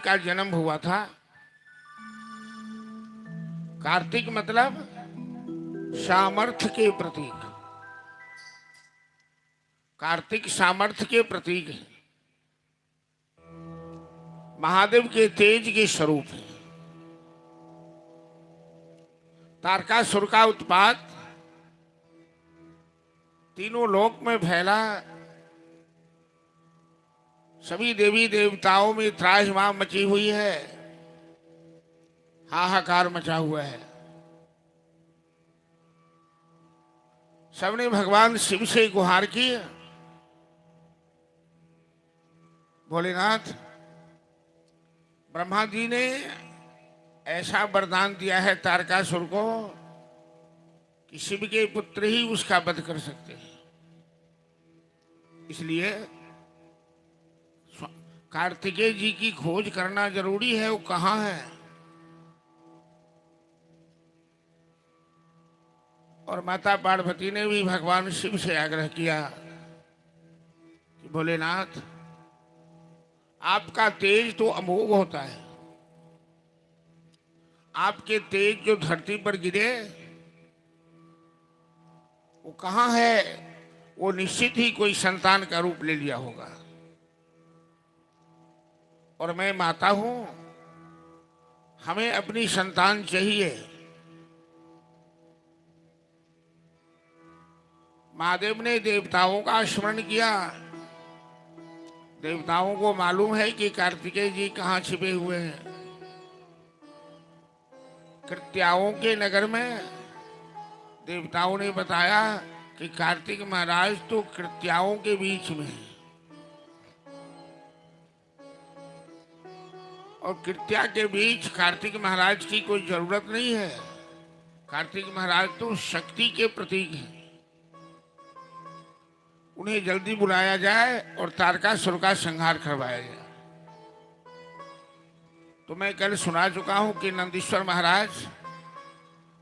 का जन्म हुआ था। कार्तिक मतलब सामर्थ्य के प्रतीक। कार्तिक सामर्थ्य के प्रतीक है, महादेव के तेज के स्वरूप है। तारकासुर का उत्पात तीनों लोक में फैला, सभी देवी देवताओं में त्राहिमाम मची हुई है, हाहाकार मचा हुआ है। सबने भगवान शिव से गुहार की, भोलेनाथ ब्रह्मा जी ने ऐसा वरदान दिया है तारकासुर को कि शिव के पुत्र ही उसका वध कर सकते हैं। इसलिए कार्तिकेय जी की खोज करना जरूरी है। वो कहाँ है? और माता पार्वती ने भी भगवान शिव से आग्रह किया कि भोलेनाथ, आपका तेज तो अमोघ होता है, आपके तेज जो धरती पर गिरे वो कहाँ है? वो निश्चित ही कोई संतान का रूप ले लिया होगा। और मैं माता हूं, हमें अपनी संतान चाहिए। महादेव ने देवताओं का स्मरण किया। देवताओं को मालूम है कि कार्तिकेय जी कहाँ छिपे हुए हैं। कृत्याओं के नगर में देवताओं ने बताया कि कार्तिक महाराज तो कृत्याओं के बीच में है, और कृत्या के बीच कार्तिक महाराज की कोई जरूरत नहीं है। कार्तिक महाराज तो शक्ति के प्रतीक हैं। उन्हें जल्दी बुलाया जाए और तारकासुर का संहार करवाया जाए। तो मैं कल सुना चुका हूं कि नंदीश्वर महाराज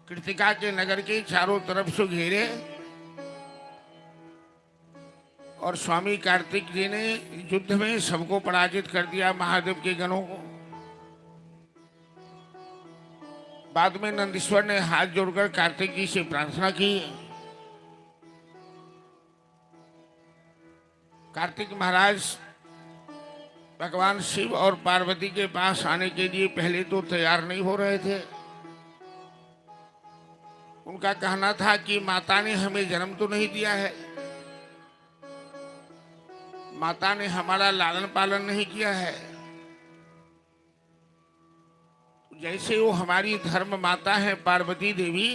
कृतिका के नगर के चारों तरफ से घेरे और स्वामी कार्तिक जी ने युद्ध में सबको पराजित कर दिया, महादेव के गणों को। बाद में नंदीश्वर ने हाथ जोड़कर कार्तिक जी से प्रार्थना की। कार्तिक महाराज भगवान शिव और पार्वती के पास आने के लिए पहले तो तैयार नहीं हो रहे थे। उनका कहना था कि माता ने हमें जन्म तो नहीं दिया है, माता ने हमारा लालन पालन नहीं किया है, जैसे वो हमारी धर्म माता है पार्वती देवी,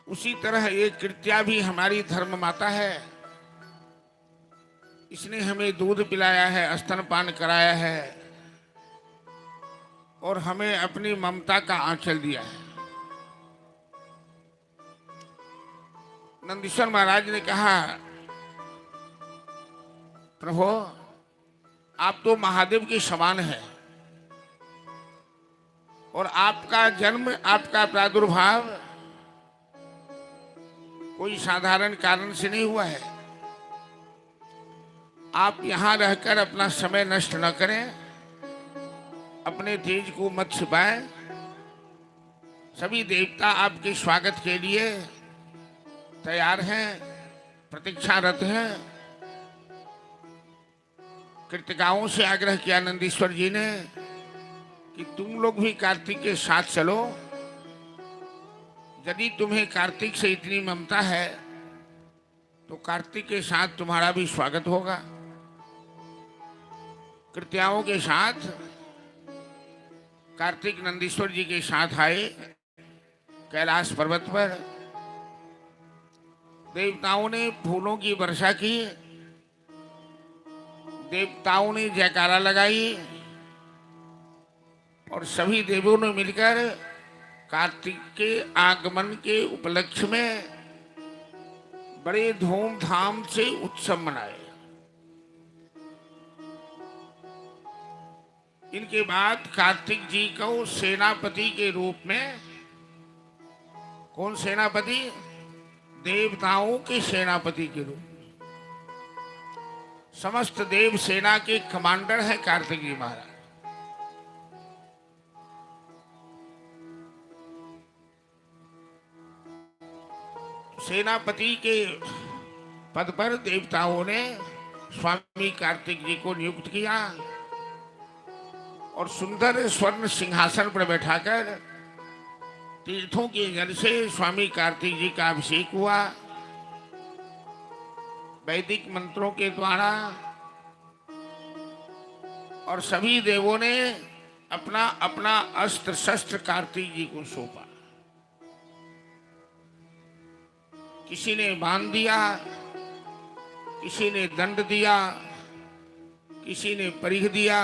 उसी तरह ये कृत्या भी हमारी धर्म माता है। इसने हमें दूध पिलाया है, स्तनपान कराया है और हमें अपनी ममता का आंचल दिया है। नंदीश्वर महाराज ने कहा, प्रभु आप तो महादेव के समान हैं और आपका जन्म, आपका प्रादुर्भाव कोई साधारण कारण से नहीं हुआ है। आप यहां रहकर अपना समय नष्ट न करें, अपने तेज को मत छिपाएं। सभी देवता आपके स्वागत के लिए तैयार हैं, प्रतीक्षारत हैं। कृतिकाओं से आग्रह किया नंदीश्वर जी ने कि तुम लोग भी कार्तिक के साथ चलो। यदि तुम्हें कार्तिक से इतनी ममता है तो कार्तिक के साथ तुम्हारा भी स्वागत होगा। कृत्याओं के साथ कार्तिक नंदीश्वर जी के साथ आए कैलाश पर्वत पर। देवताओं ने फूलों की वर्षा की, देवताओं ने जयकारा लगाई और सभी देवों ने मिलकर कार्तिक के आगमन के उपलक्ष्य में बड़े धूमधाम से उत्सव मनाए। इनके बाद कार्तिक जी को सेनापति के रूप में, कौन सेनापति? देवताओं के सेनापति के रूप में समस्त देव सेना के कमांडर हैं कार्तिक जी महाराज। सेनापति के पद पर देवताओं ने स्वामी कार्तिक जी को नियुक्त किया और सुंदर स्वर्ण सिंहासन पर बैठाकर तीर्थों के जल से स्वामी कार्तिक जी का अभिषेक हुआ। वैदिक मंत्रों के द्वारा और सभी देवों ने अपना अपना अस्त्र शस्त्र कार्तिक जी को सौंपा। किसी ने बांध दिया, किसी ने दंड दिया, किसी ने परिघ दिया,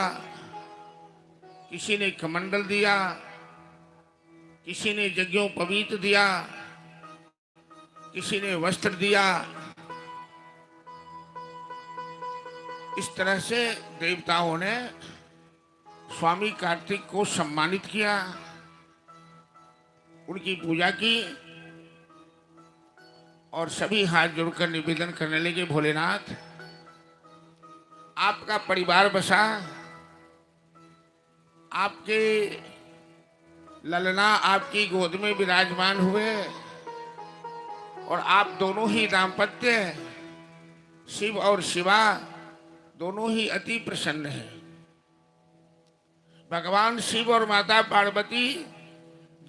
किसी ने कमंडल दिया, किसी ने यज्ञों पवित्र दिया, किसी ने वस्त्र दिया। इस तरह से देवताओं ने स्वामी कार्तिक को सम्मानित किया, उनकी पूजा की और सभी हाथ जोड़कर निवेदन करने लगे, भोलेनाथ आपका परिवार बसा, आपके ललना आपकी गोद में विराजमान हुए और आप दोनों ही दाम्पत्य शिव और शिवा दोनों ही अति प्रसन्न हैं। भगवान शिव और माता पार्वती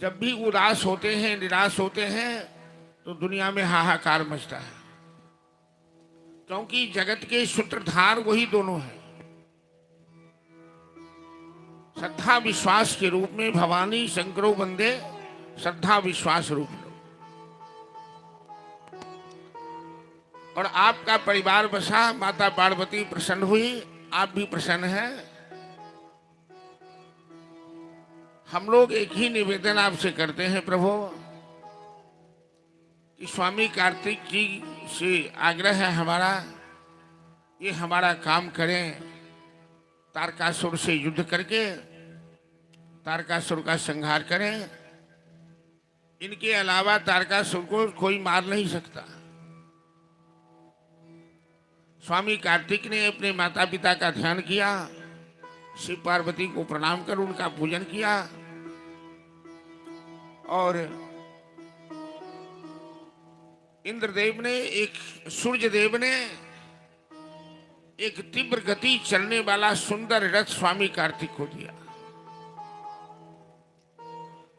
जब भी उदास होते हैं, निराश होते हैं तो दुनिया में हाहाकार मचता है, क्योंकि जगत के सूत्रधार वही दोनों हैं। श्रद्धा विश्वास के रूप में भवानी शंकरो वंदे, श्रद्धा विश्वास रूप में। और आपका परिवार बसा, माता पार्वती प्रसन्न हुई, आप भी प्रसन्न हैं। हम लोग एक ही निवेदन आपसे करते हैं प्रभु कि स्वामी कार्तिक जी से आग्रह है हमारा, ये हमारा काम करें, तारकासुर से युद्ध करके तारकासुर का संहार करें। इनके अलावा तारकासुर को कोई मार नहीं सकता। स्वामी कार्तिक ने अपने माता पिता का ध्यान किया, शिव पार्वती को प्रणाम कर उनका पूजन किया और इंद्रदेव ने सूर्य देव ने एक तीव्र गति चलने वाला सुंदर रथ स्वामी कार्तिक को दिया।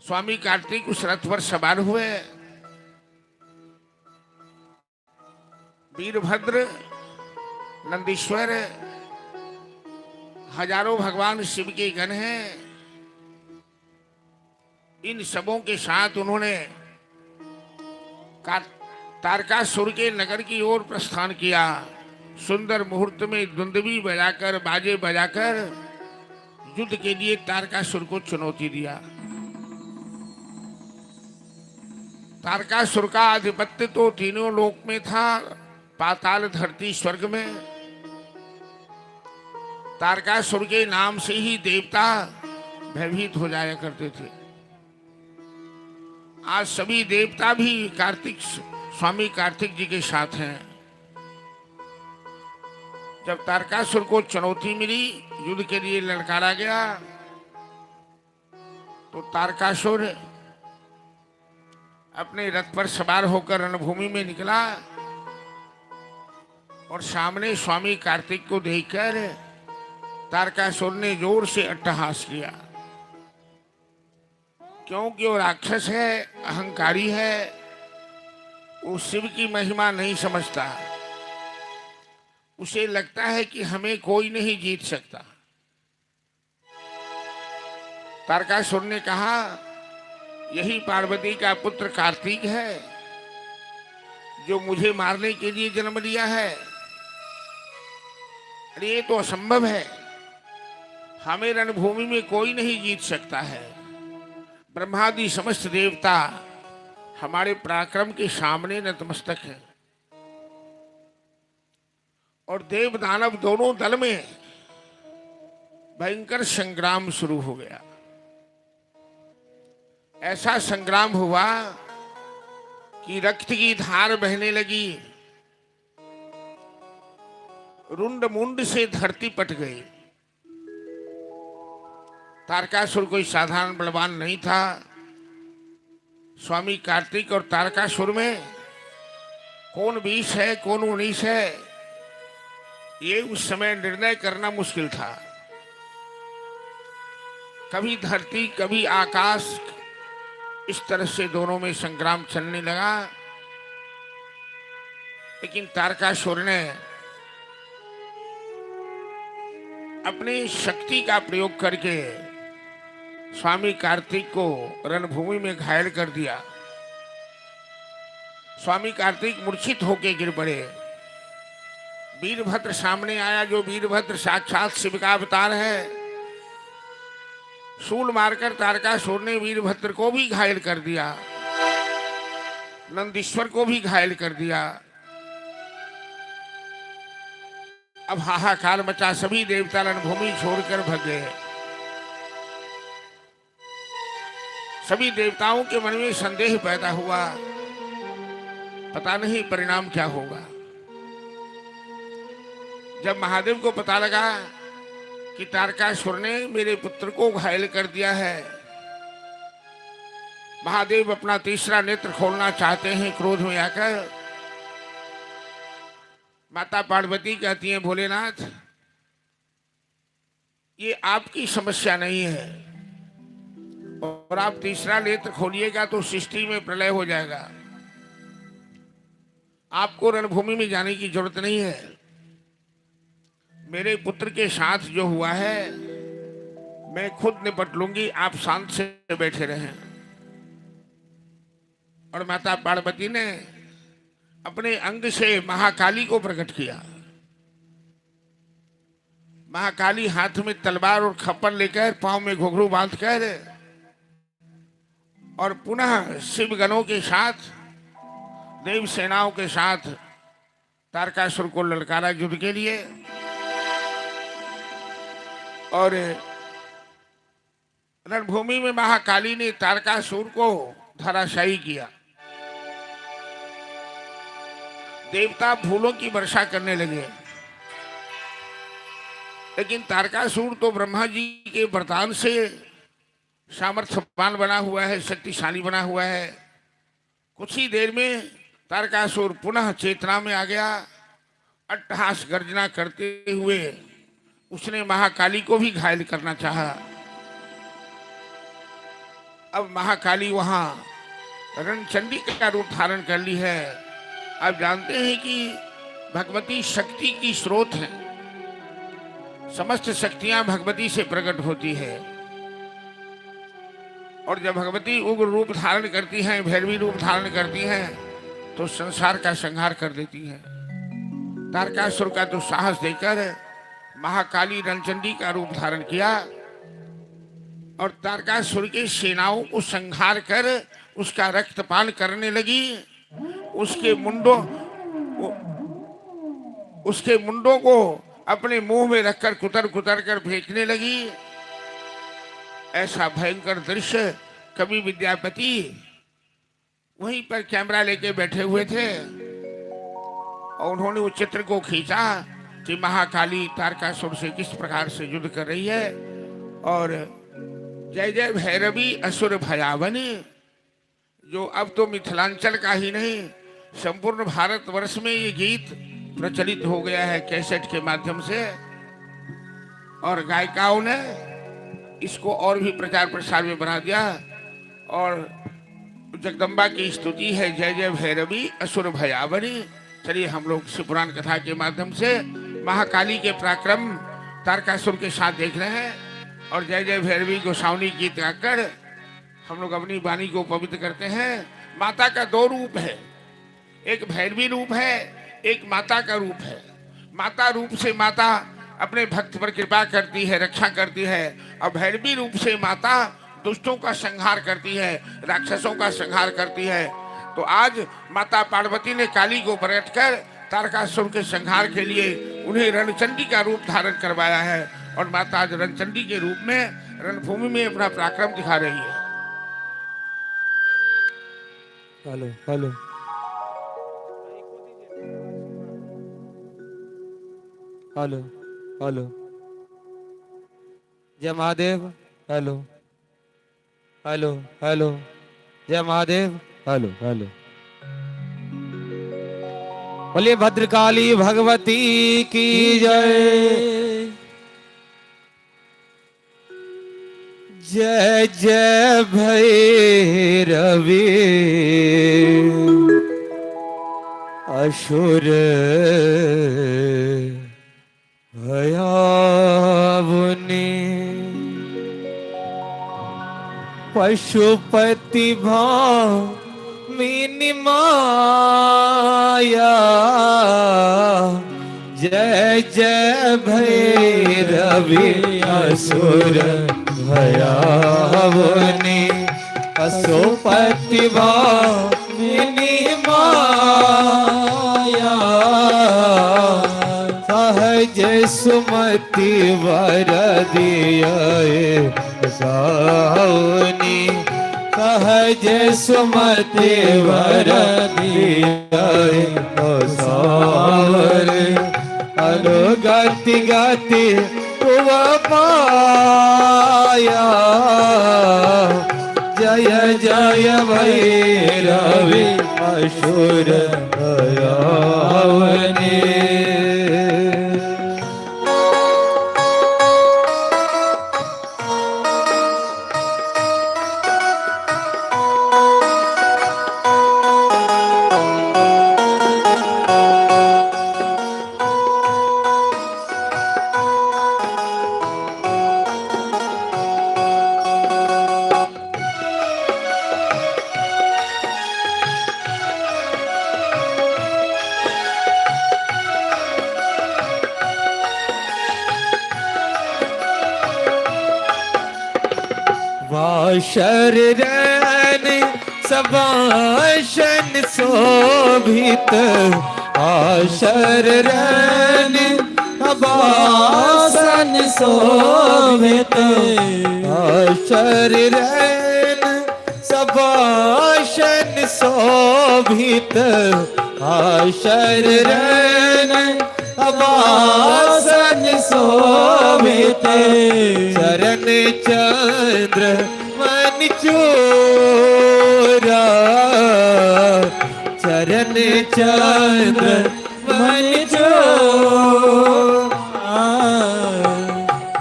स्वामी कार्तिक उस रथ पर सवार हुए। वीरभद्र, नंदीश्वर, हजारों भगवान शिव के गण हैं। इन सबों के साथ उन्होंने तारकासुर के नगर की ओर प्रस्थान किया। सुंदर मुहूर्त में दुंदुभी बजाकर, बाजे बजाकर युद्ध के लिए तारकासुर को चुनौती दिया। तारकासुर का आधिपत्य तो तीनों लोक में था, पाताल, धरती, स्वर्ग में। तारकासुर के नाम से ही देवता भयभीत हो जाया करते थे। आज सभी देवता भी स्वामी कार्तिक जी के साथ हैं। जब तारकासुर को चुनौती मिली, युद्ध के लिए ललकारा गया, तो तारकासुर अपने रथ पर सवार होकर रणभूमि में निकला और सामने स्वामी कार्तिक को देखकर तारकासुर ने जोर से अट्टहास किया, क्योंकि वो राक्षस है, अहंकारी है, वो शिव की महिमा नहीं समझता। उसे लगता है कि हमें कोई नहीं जीत सकता। तारकासुर ने कहा, यही पार्वती का पुत्र कार्तिक है जो मुझे मारने के लिए जन्म लिया है। अरे ये तो असंभव है, हमें रणभूमि में कोई नहीं जीत सकता है। ब्रह्मादि समस्त देवता हमारे पराक्रम के सामने नतमस्तक हैं और देव दानव दोनों दल में भयंकर संग्राम शुरू हो गया। ऐसा संग्राम हुआ कि रक्त की धार बहने लगी, रुंड मुंड से धरती पट गई। तारकासुर कोई साधारण बलवान नहीं था। स्वामी कार्तिक और तारकासुर में कौन 20 है कौन 19 है, ये उस समय निर्णय करना मुश्किल था। कभी धरती कभी आकाश, इस तरह से दोनों में संग्राम चलने लगा। लेकिन तारकासुर ने अपनी शक्ति का प्रयोग करके स्वामी कार्तिक को रणभूमि में घायल कर दिया। स्वामी कार्तिक मूर्छित होकर गिर पड़े। वीरभद्र सामने आया, जो वीरभद्र साक्षात शिव का अवतार है। शूल मारकर तारकासुर ने वीरभद्र को भी घायल कर दिया, नंदीश्वर को भी घायल कर दिया। अब हाहाकार मचा, सभी देवता रणभूमि छोड़कर भाग गए। सभी देवताओं के मन में संदेह पैदा हुआ, पता नहीं परिणाम क्या होगा। जब महादेव को पता लगा कि तारकासुर ने मेरे पुत्र को घायल कर दिया है, महादेव अपना तीसरा नेत्र खोलना चाहते हैं। क्रोध में आकर माता पार्वती कहती हैं, भोलेनाथ ये आपकी समस्या नहीं है, और आप तीसरा नेत्र खोलिएगा तो सृष्टि में प्रलय हो जाएगा। आपको रणभूमि में जाने की जरूरत नहीं है। मेरे पुत्र के साथ जो हुआ है मैं खुद निपट लूंगी, आप शांत से बैठे रहें। और माता पार्वती ने अपने अंग से महाकाली को प्रकट किया। महाकाली हाथ में तलवार और खप्पर लेकर, पांव में घुंघरू बांधकर, और पुनः शिवगणों के साथ, देव सेनाओं के साथ तारकासुर को ललकारा युद्ध के लिए। और रणभूमि में महाकाली ने तारकासुर को धराशायी किया। देवता फूलों की वर्षा करने लगे, लेकिन तारकासुर तो ब्रह्मा जी के वरदान से सामर्थ्यवान बना हुआ है, शक्तिशाली बना हुआ है। कुछ ही देर में तारकासुर पुनः चेतना में आ गया। अट्टहास गर्जना करते हुए उसने महाकाली को भी घायल करना चाहा। अब महाकाली वहां रणचंडी का रूप धारण कर ली है। आप जानते हैं कि भगवती शक्ति की स्रोत है, समस्त शक्तियां भगवती से प्रकट होती है। और जब भगवती उग्र रूप धारण करती हैं, भैरवी रूप धारण करती हैं, तो संसार का संहार कर देती हैं। तारकासुर का तो साहस देकर महाकाली रणचंडी का रूप धारण किया और तारकासुर के सेनाओं को संहार कर उसका रक्तपान करने लगी। उसके मुंडों को अपने मुंह में रखकर कुतर कुतर कर फेंकने लगी। ऐसा भयंकर दृश्य कवि विद्यापति वहीं पर कैमरा लेके बैठे हुए थे और उन्होंने उस चित्र को खींचा कि महाकाली तारकासुर से किस प्रकार से युद्ध कर रही है। और जय जय भैरवी असुर भयावनी, जो अब तो मिथिलांचल का ही नहीं संपूर्ण भारतवर्ष में ये गीत प्रचलित हो गया है कैसेट के माध्यम से, और गायिकाओं ने इसको और भी प्रचार प्रसार में बना दिया। और जगदम्बा की स्तुति है, जय जय भैरवी असुर भयावनी। चलिए हम लोग शिव पुराण कथा के माध्यम से महाकाली के पराक्रम तारकासुर के साथ देख रहे हैं, और जय जय भैरवी गोसावनी गीत गाकर हम लोग अपनी वाणी को पवित्र करते हैं। माता का दो रूप है, एक भैरवी रूप है, एक माता का रूप है। माता रूप से माता अपने भक्त पर कृपा करती है, रक्षा करती है, और भैरवी रूप से माता दुष्टों का संहार करती है, राक्षसों का संहार करती है। तो आज माता पार्वती ने काली को प्रकट कर तारकासुर के संहार के लिए उन्हें रणचंडी का रूप धारण करवाया है, और माता आज रणचंडी के रूप में रणभूमि में अपना पराक्रम दिखा रही है। हेलो हेलो हेलो हेलो जय महादेव हेलो हेलो हेलो जय महादेव हेलो हेलो बोलिए भद्रकाली भगवती की जय जय जय भैरवी असुर भयावनी पशुपति भामिनी माया जय जय भैरवी असुर भयावनी पशुपति भामिनी माया सहज सुमति वर दिए सावनी सहज सुमति वर दिए सावर अनुगति गति तुव पाया जय जय भैरवी असुर भयावनी शरण सबाशन शोभित आशरण अबासन शोभित आशरण सबाशन शोभित आशरण अबासन शोभित शरण चंद्र मन चोरा चरण चंद्र मन चोरा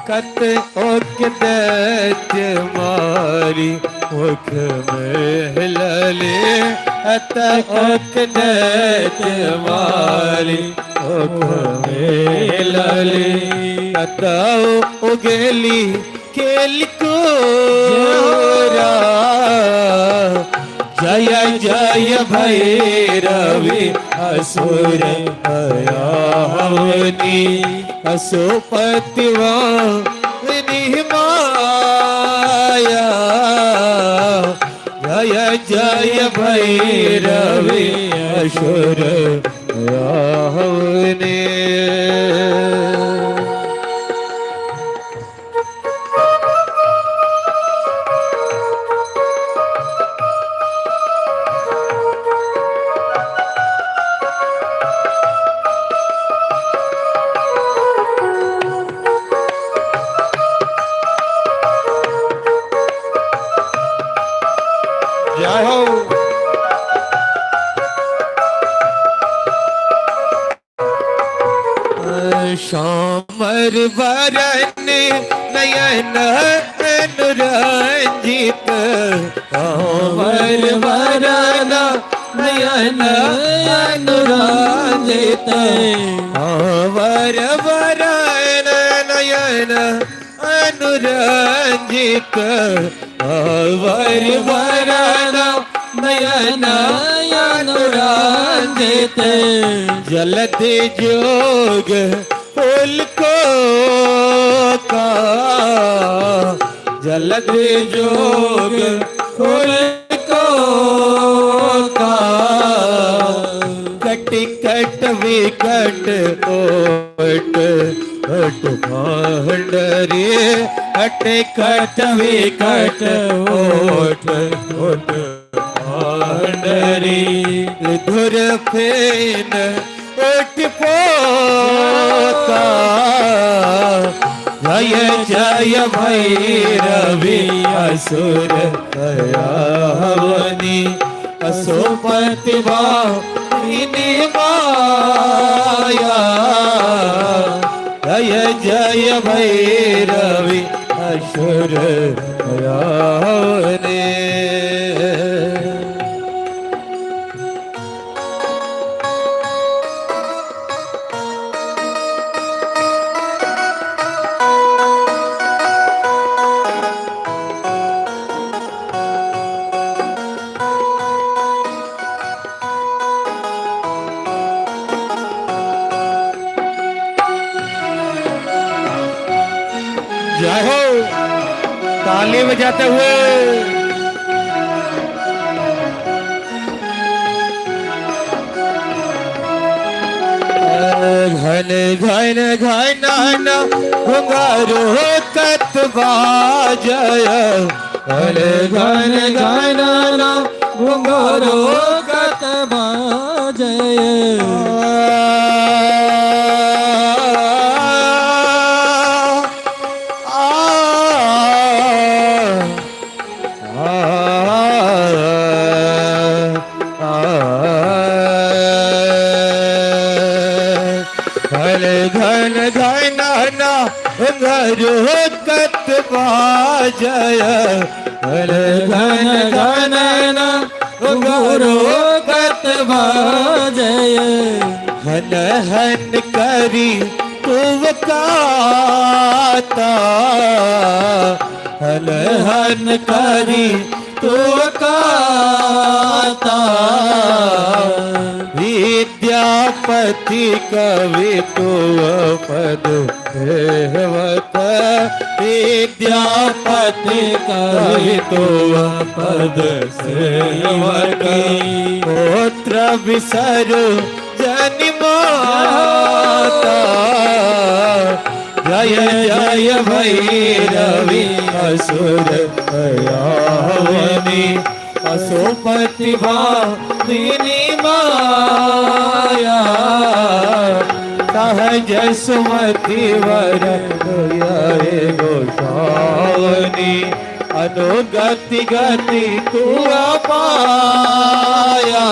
कत ओक दैत्य मारी मुख में लले अत ओक दैत्य मारी मुख में लले अत उगली खेल को जय जय भैरवी असुर भयावनी पशुपति वाहिनी माया जय जय भैरवी असुर भयावनी श्यामर वरन नयन अनुरंजित श्यामर वरन नयन अनुरंजित श्यामर वरन नयन अनुरंजित श्यामर वरन नयन अनुरंजित जलधि जोग फूल को का जलधि जोग फूल को का कट कट विकट ओट कट भांडरे कट कट विकट ओट ओट भांडरी धुर फेन ओट पोता जय जय भैरवी असुर दयावनी असुपति वाहिनी माया जय जय भैरवी असुर दयावनी जय हो ताली बजाते हुए घन घन घन घुंघरू कतबा जय घन घन घन घुंघरू कतबा जय घन घन घरू कतबा जय घन घन घरू कतबा जय हन हन करी तुवकाता हन हन करी तुवकाता विद्यापति कवि तुव पद हेवत विद्यापति कवि तुव पद सेवक पुत्र विसरु जनि माता जय जय भैरवी असुर दयावनी असुपति वाहिनी माया सहज सुमति वर गोसावनी अनुगति गति तू पाया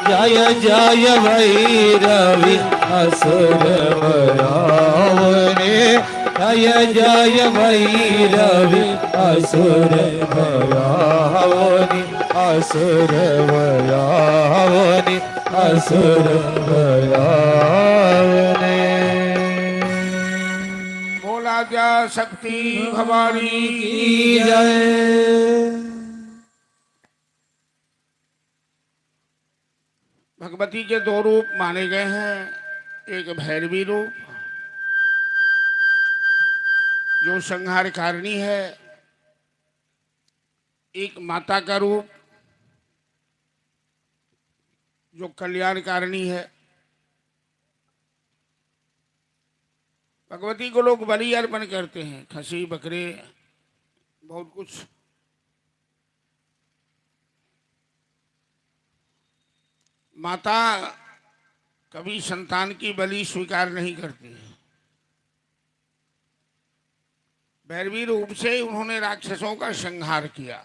जय जय भैरवी असुर दयावनी जय जय भैरवी असुर दयावनी असुर दयावनी असुर दयावनी बोला जा शक्ति भवानी की जय। भगवती के दो रूप माने गए हैं, एक भैरवी रूप जो संहारकारिणी है, एक माता का रूप जो कल्याणकारिणी है। भगवती को लोग बलि अर्पण करते हैं, खसी बकरे बहुत कुछ। माता कभी संतान की बलि स्वीकार नहीं करती है। भैरवी रूप से उन्होंने राक्षसों का संहार किया।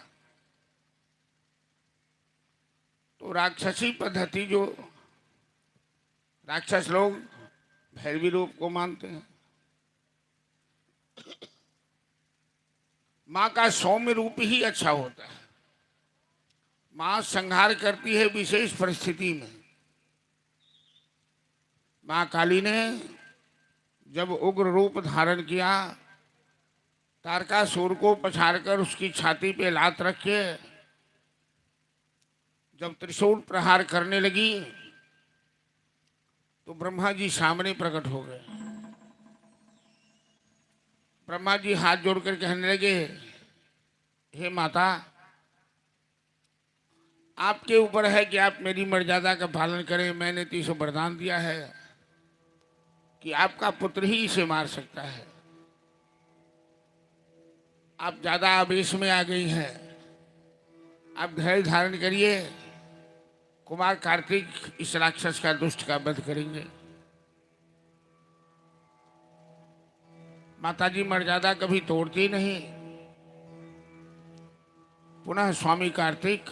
तो राक्षसी पद्धति जो राक्षस लोग भैरवी रूप को मानते हैं। माँ का सौम्य रूप ही अच्छा होता है। माँ संहार करती है विशेष परिस्थिति में। माँ काली ने जब उग्र रूप धारण किया, तारकासुर को पछाड़कर उसकी छाती पे लात रख के जब त्रिशूल प्रहार करने लगी तो ब्रह्मा जी सामने प्रकट हो गए। ब्रह्मा जी हाथ जोड़कर कहने लगे, हे माता, आपके ऊपर है कि आप मेरी मर्यादा का पालन करें। मैंने तो इसे वरदान दिया है कि आपका पुत्र ही इसे मार सकता है। आप ज्यादा आवेश में आ गई हैं। आप धैर्य धारण करिए, कुमार कार्तिक इस राक्षस का दुष्ट का वध करेंगे। माताजी मर्यादा कभी तोड़ती नहीं। पुनः स्वामी कार्तिक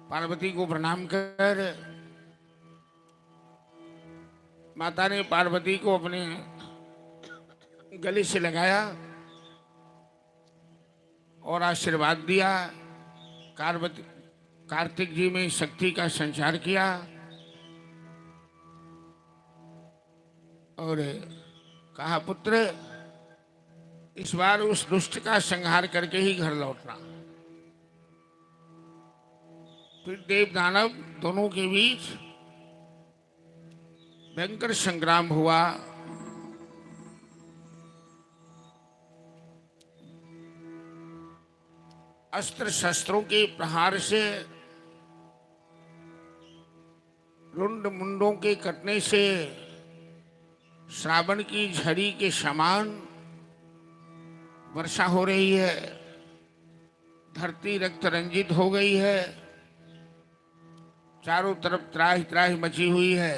पार्वती को प्रणाम कर माता ने पार्वती को अपने गले से लगाया और आशीर्वाद दिया। कार्तिक जी में शक्ति का संचार किया और कहा, पुत्र इस बार उस दुष्ट का संहार करके ही घर लौटना। फिर देव दानव दोनों के बीच भयंकर संग्राम हुआ। अस्त्र शस्त्रों के प्रहार से, रुंड मुंडों के कटने से श्रावण की झड़ी के समान वर्षा हो रही है। धरती रक्त रंजित हो गई है। चारों तरफ त्राहि त्राहि मची हुई है।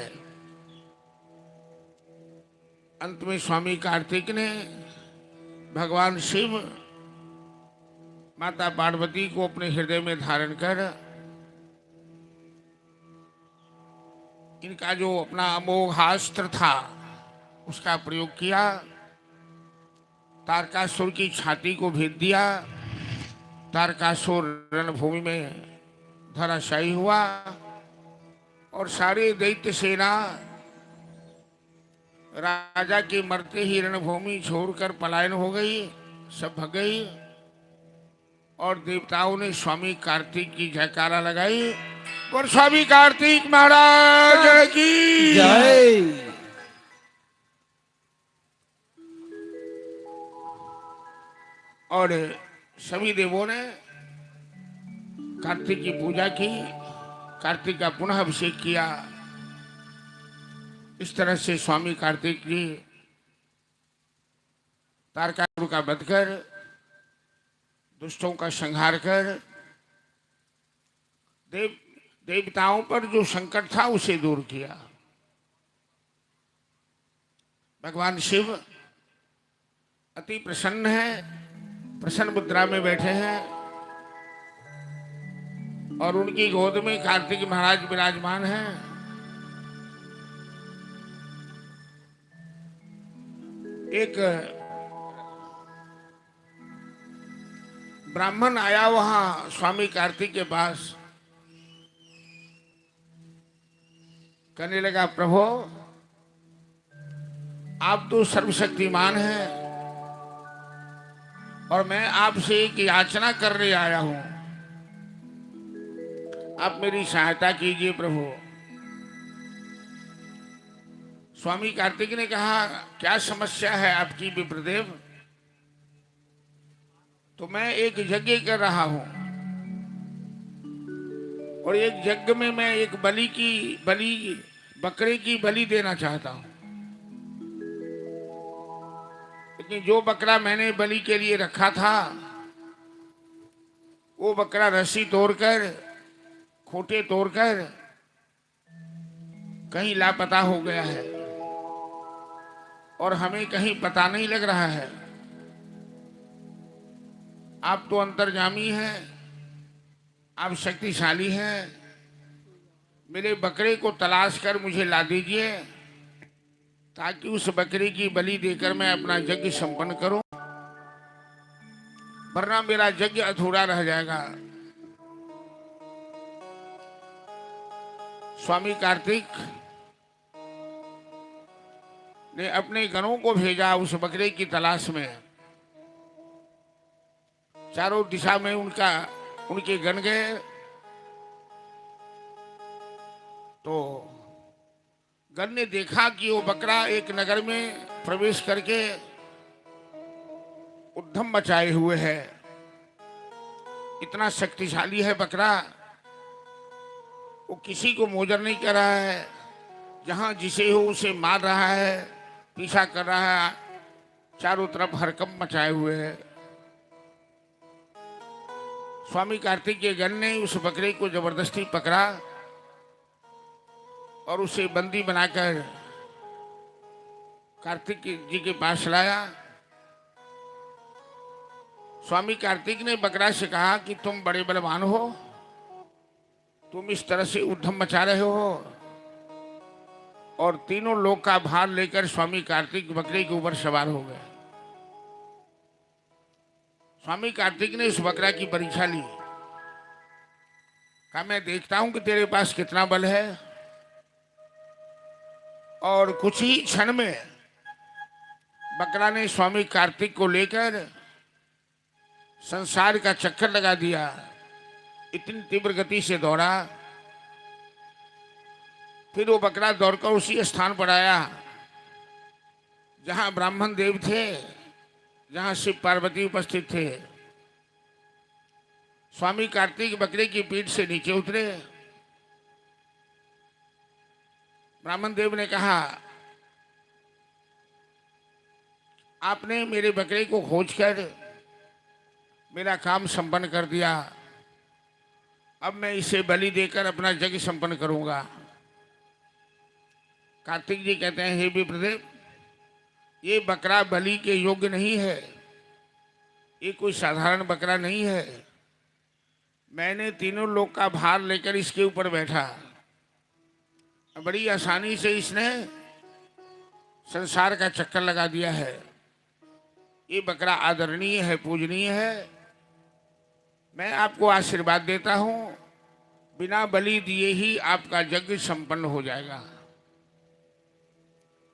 अंत में स्वामी कार्तिक ने भगवान शिव माता पार्वती को अपने हृदय में धारण कर इनका जो अपना अमोघास्त्र था उसका प्रयोग किया। तारकासुर की छाती को भेद दिया। तारकासुर रणभूमि में धराशायी हुआ और सारे दैत्य सेना राजा के मरते ही रणभूमि छोड़कर पलायन हो गई, सब भग गई। और देवताओं ने स्वामी कार्तिक की जयकारा लगाई और स्वामी कार्तिक महाराज की जय। और सभी देवों ने कार्तिक की पूजा की, कार्तिक का पुनः अभिषेक किया। इस तरह से स्वामी कार्तिक जी तारकासुर का वध कर, दुष्टों का संहार कर, देवताओं पर जो संकट था उसे दूर किया। भगवान शिव अति प्रसन्न है, प्रसन्न मुद्रा में बैठे हैं और उनकी गोद में कार्तिक महाराज विराजमान हैं। एक ब्राह्मण आया वहां स्वामी कार्तिक के पास, कहने लगा, प्रभु आप तो सर्वशक्तिमान हैं और मैं आपसे एक याचना करने आया हूं, आप मेरी सहायता कीजिए प्रभु। स्वामी कार्तिक ने कहा, क्या समस्या है आपकी विप्रदेव? तो मैं एक यज्ञ कर रहा हूं और एक यज्ञ में मैं एक बकरे की बलि देना चाहता हूं। लेकिन जो बकरा मैंने बलि के लिए रखा था वो बकरा रस्सी तोड़कर, खूंटे तोड़कर कहीं लापता हो गया है और हमें कहीं पता नहीं लग रहा है। आप तो अंतर्यामी हैं, आप शक्तिशाली हैं, मेरे बकरे को तलाश कर मुझे ला दीजिए ताकि उस बकरी की बलि देकर मैं अपना यज्ञ संपन्न करूं, वरना मेरा यज्ञ अधूरा रह जाएगा। स्वामी कार्तिक ने अपने गणों को भेजा उस बकरे की तलाश में। चारों दिशा में उनके गण गए तो गण ने देखा कि वो बकरा एक नगर में प्रवेश करके उद्यम मचाए हुए है। इतना शक्तिशाली है बकरा, वो किसी को मोजर नहीं कर रहा है, जहां जिसे हो उसे मार रहा है, पीछा कर रहा है, चारों तरफ हरकंप मचाए हुए है। स्वामी कार्तिक के गण ने उस बकरे को जबरदस्ती पकड़ा और उसे बंदी बनाकर कार्तिक जी के पास लाया। स्वामी कार्तिक ने बकरा से कहा कि तुम बड़े बलवान हो, तुम इस तरह से उद्यम मचा रहे हो। और तीनों लोग का भार लेकर स्वामी कार्तिक बकरे के ऊपर सवार हो गए। स्वामी कार्तिक ने उस बकरा की परीक्षा ली। कहा मैं देखता हूं कि तेरे पास कितना बल है। और कुछ ही क्षण में बकरा ने स्वामी कार्तिक को लेकर संसार का चक्कर लगा दिया। इतनी तीव्र गति से दौड़ा। फिर वो बकरा दौड़कर उसी स्थान पर आया जहां ब्राह्मण देव थे, जहां शिव पार्वती उपस्थित थे। स्वामी कार्तिक बकरे की पीठ से नीचे उतरे। ब्राह्मण देव ने कहा, आपने मेरे बकरे को खोजकर मेरा काम संपन्न कर दिया। अब मैं इसे बलि देकर अपना यज्ञ संपन्न करूंगा। कार्तिक जी कहते हैं, हे विप्रदेव, ये बकरा बलि के योग्य नहीं है। ये कोई साधारण बकरा नहीं है। मैंने तीनों लोग का भार लेकर इसके ऊपर बैठा। बड़ी आसानी से इसने संसार का चक्कर लगा दिया है। ये बकरा आदरणीय है, पूजनीय है। मैं आपको आशीर्वाद देता हूं, बिना बलि दिए ही आपका यज्ञ संपन्न हो जाएगा।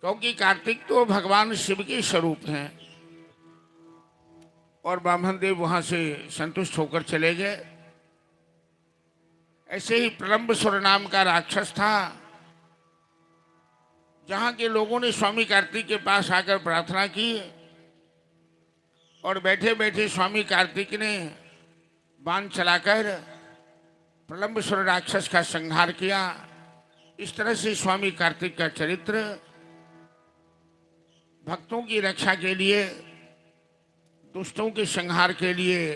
क्योंकि कार्तिक तो भगवान शिव के स्वरूप हैं। और ब्राह्मण देव वहां से संतुष्ट होकर चले गए। ऐसे ही प्रलंबसुर नाम का राक्षस था। जहां के लोगों ने स्वामी कार्तिक के पास आकर प्रार्थना की और बैठे बैठे स्वामी कार्तिक ने बाण चलाकर प्रलंबसुर राक्षस का संहार किया। इस तरह से स्वामी कार्तिक का चरित्र भक्तों की रक्षा के लिए, दुष्टों के संहार के लिए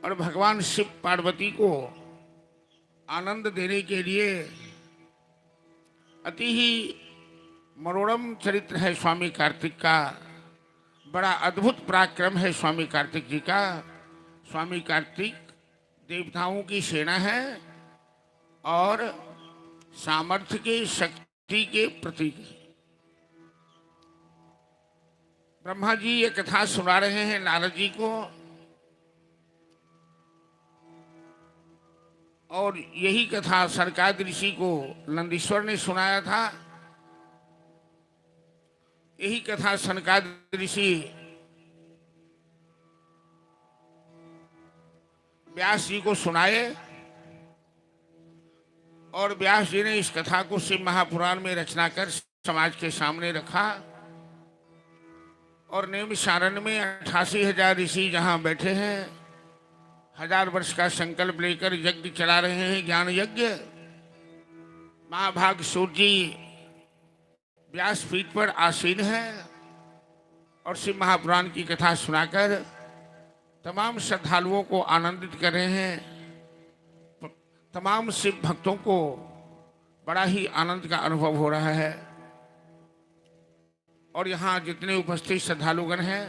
और भगवान शिव पार्वती को आनंद देने के लिए अति ही मनोरम चरित्र है स्वामी कार्तिक का। बड़ा अद्भुत पराक्रम है स्वामी कार्तिक जी का। स्वामी कार्तिक देवताओं की सेना है और सामर्थ्य के, शक्ति के प्रतीक है। ब्रह्मा जी ये कथा सुना रहे हैं नारद जी को। और यही कथा सनकादिक ऋषि को नंदीश्वर ने सुनाया था। यही कथा सनकादिक ऋषि व्यास जी को सुनाए। और व्यास जी ने इस कथा को शिव महापुराण में रचना कर समाज के सामने रखा। और नैमिषारण्य में 88,000 ऋषि जहां बैठे हैं, 1000 वर्ष का संकल्प लेकर यज्ञ चला रहे हैं, ज्ञान यज्ञ। महाभाग सूर्य जी व्यासपीठ पर आसीन है और शिव महापुराण की कथा सुनाकर तमाम श्रद्धालुओं को आनंदित कर रहे हैं। तमाम शिव भक्तों को बड़ा ही आनंद का अनुभव हो रहा है। और यहाँ जितने उपस्थित श्रद्धालुगण हैं,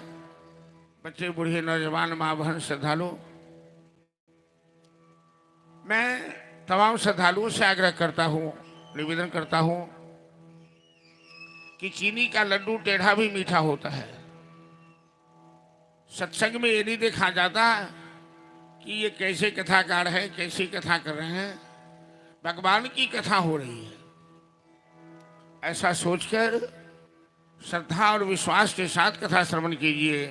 बच्चे, बूढ़े, नौजवान, माँ बहन श्रद्धालु, मैं तमाम श्रद्धालुओं से आग्रह करता हूँ, निवेदन करता हूँ कि चीनी का लड्डू टेढ़ा भी मीठा होता है। सत्संग में ये नहीं देखा जाता कि ये कैसे कथाकार है, कैसी कथा कर रहे हैं। भगवान की कथा हो रही है, ऐसा सोचकर श्रद्धा और विश्वास के साथ कथा श्रवण कीजिए।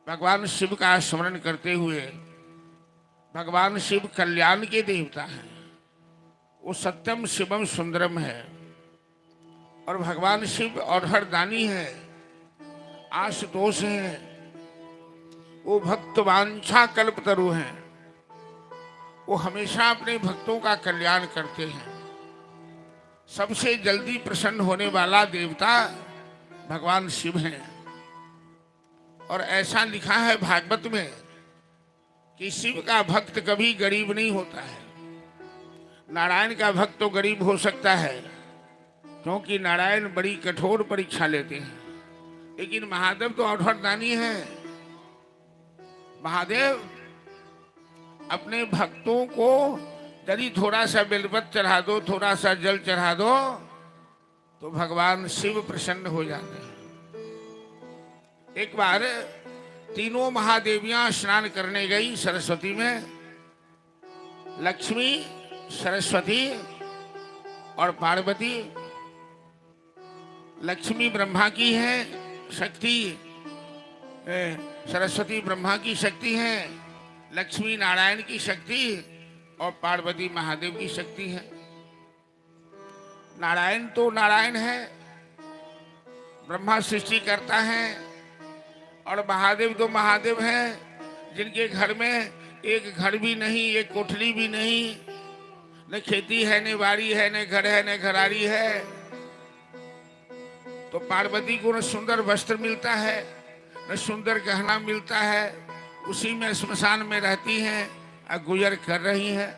भगवान शिव का स्मरण करते हुए, भगवान शिव कल्याण के देवता हैं। वो सत्यम शिवम सुंदरम है। और भगवान शिव और हरदानी है, आशुतोष हैं। वो भक्त वांछा कल्पतरु हैं। वो हमेशा अपने भक्तों का कल्याण करते हैं। सबसे जल्दी प्रसन्न होने वाला देवता भगवान शिव हैं। और ऐसा लिखा है भागवत में कि शिव का भक्त कभी गरीब नहीं होता है। नारायण का भक्त तो गरीब हो सकता है, क्योंकि नारायण बड़ी कठोर परीक्षा लेते हैं, लेकिन महादेव तो अवधरदानी है। महादेव अपने भक्तों को यदि थोड़ा सा बेलपत्र चढ़ा दो, थोड़ा सा जल चढ़ा दो, तो भगवान शिव प्रसन्न हो जाते हैं। एक बार तीनों महादेवियां स्नान करने गई सरस्वती में। लक्ष्मी, सरस्वती और पार्वती। लक्ष्मी ब्रह्मा की है शक्ति, सरस्वती ब्रह्मा की शक्ति है, लक्ष्मी नारायण की शक्ति और पार्वती महादेव की शक्ति है। नारायण तो नारायण है, ब्रह्मा सृष्टि करता है, और महादेव तो महादेव है, जिनके घर में एक घर भी नहीं, एक कोठरी भी नहीं, न खेती है, न बाड़ी है, न घर है, न घरारी है। तो पार्वती को न सुंदर वस्त्र मिलता है, न सुंदर गहना मिलता है, उसी में श्मशान में रहती हैं और गुजर कर रही हैं।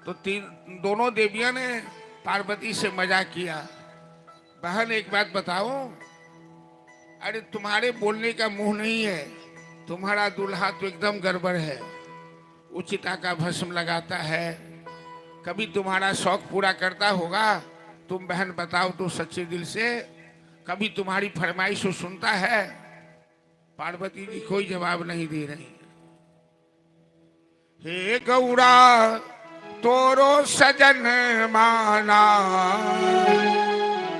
तो दोनों देवियां ने पार्वती से मजाक किया, बहन एक बात बताओ, अरे तुम्हारे बोलने का मुंह नहीं है, तुम्हारा दूल्हा तो एकदम गड़बड़ है, उचिता का भस्म लगाता है, कभी तुम्हारा शौक पूरा करता होगा? तुम बहन बताओ तो सच्चे दिल से, कभी तुम्हारी फरमाइश को सुनता है? पार्वती जी कोई जवाब नहीं दे रही। हे गौरा तोरो सजन माना,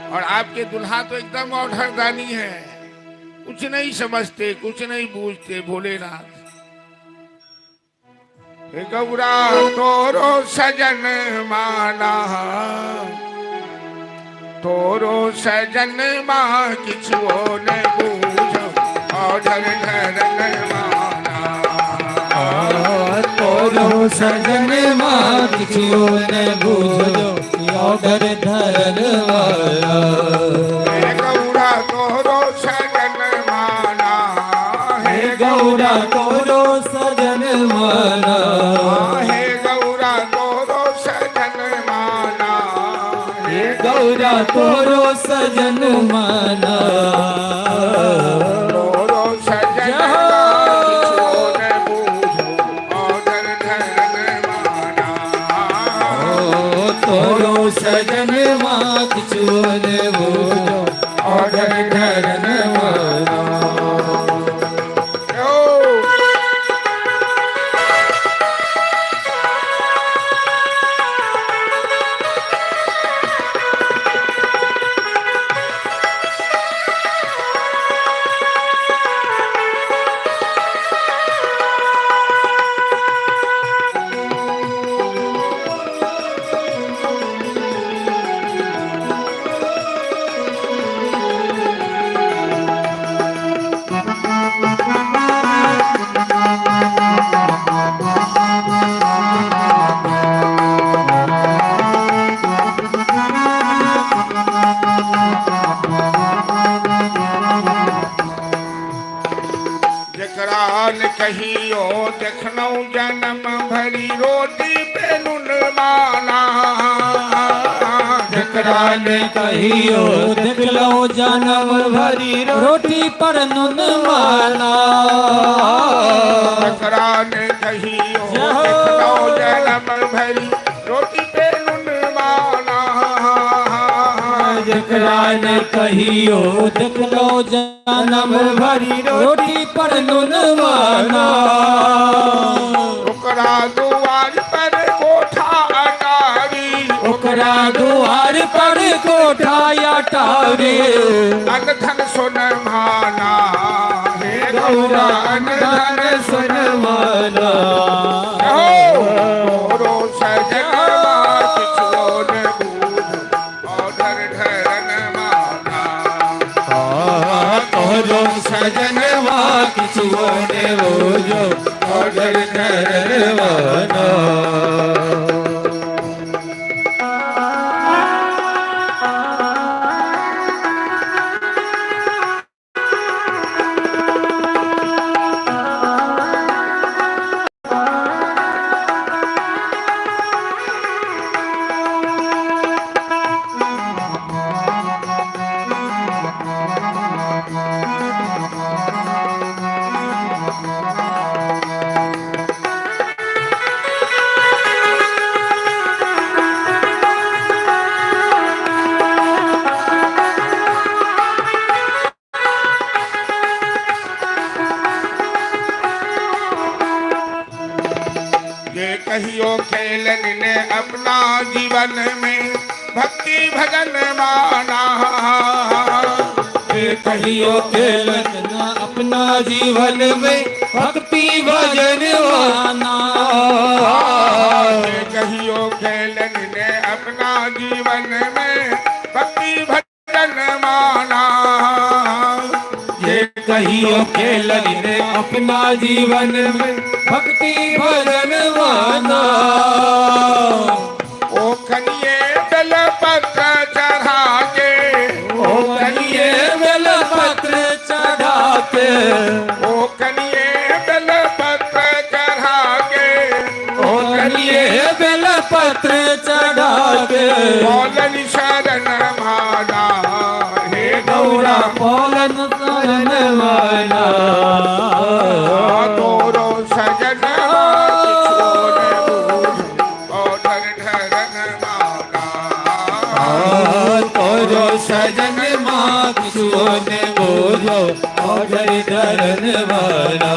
और आपके दुल्हा तो एकदम अवधरदानी है, कुछ नहीं समझते, कुछ नहीं बूझते, भोलेनाथ। हे गौरा तोरो सजन माना, तोरो सजन माँ किछु न बूझो, औधर धरन माना। तोरो सजन माँ किछु न बूझो, औधर धरन माना। हे गौरा तोरो सजन माना, हे गौरा तोरो सजन माना, हे गौरा तोरो सजन माना, हे गौरा तोरो सजन माना। तोरो सजन माँ किछु न बूझो, औधर धरन माना। तोरो सजन माँ किछु न बूझो, औधर धरन माना। कहियो देखनौ जन्म भरी रोटी पे नुन माना। जकरा ने कहियो देखलो जन्म भरी रोटी पर नुन माना। जकरा ने कहियो देखनौ जन्म भरी रोटी पे नुन माना। जकरा ने कहियो देखलो जन्म भरी रोटी पर नुन माना। ओकरा दुआर पर कोठा अटारी, ओकरा दुआर पर कोठा अटारी। अन धन सोन माना, हे गौरा अन धन सोन माना। तोरो सजन माँ किछु न बूझो, औधर धरन माना। तोरो सजन माँ किछु न बूझो, औधर धरन माना। कहियो खेलन ने अपना जीवन में भक्ति भजन माना। ये कहियो खेलन न अपना जीवन में भक्ति भजन माना। ये कहियो खेलन ने अपना जीवन में भक्ति भजन माना। ये कहियो खेलन ने अपना जीवन में भक्ति भजन माना। ओ कनिए बेल पत्र चढ़ा के, ओ कनिए बेल पत्र चढ़ा के, ओ कनिए बेल पत्र चढ़ा के, ओ कनिए बेल पत्र चढ़ा के, बोलन शरण माना। हे गौरा गौरा बोलन शरण माना। तोरो सजन छोड़ बूझ और ढरन माना। तोरो सजन माँ किसो ने बोझो और धरन वाला।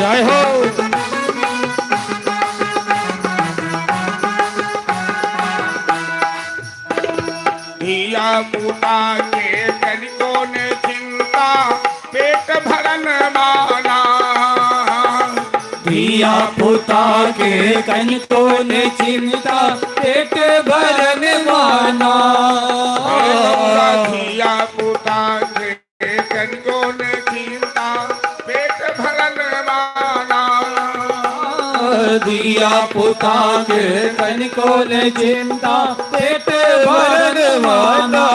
जय हो। धिया पुता के कनिको ने चिंता पेट भरन माना। धिया पुता के कनिको ने चिंता पेट भरन माना। धिया पुता के कनिको ने चिंता पेट भरन माना। दिया पुता के कनिको ने चिंता पेट भरन माना।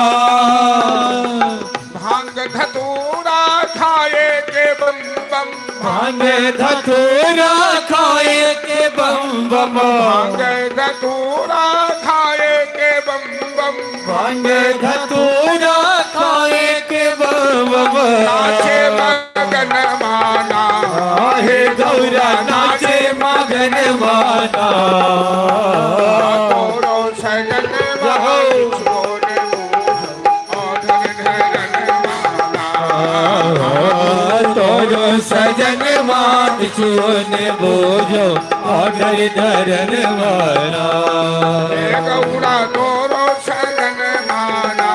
भांग धतूरा खाए के बम बम, भांग धतूरा खाए के बम बम, भांग धतूरा खाए के बम बम, भांग धतूरा खाए के बम बम। नाचे मगन माना। हे गौरा नाचे मगन माना। तोरो सजन छोड़ और ढरन माना। तोरो सजन मात चोने बोझो ऑर्डर धरन वाला। हे गौरा तोरो सजन माना।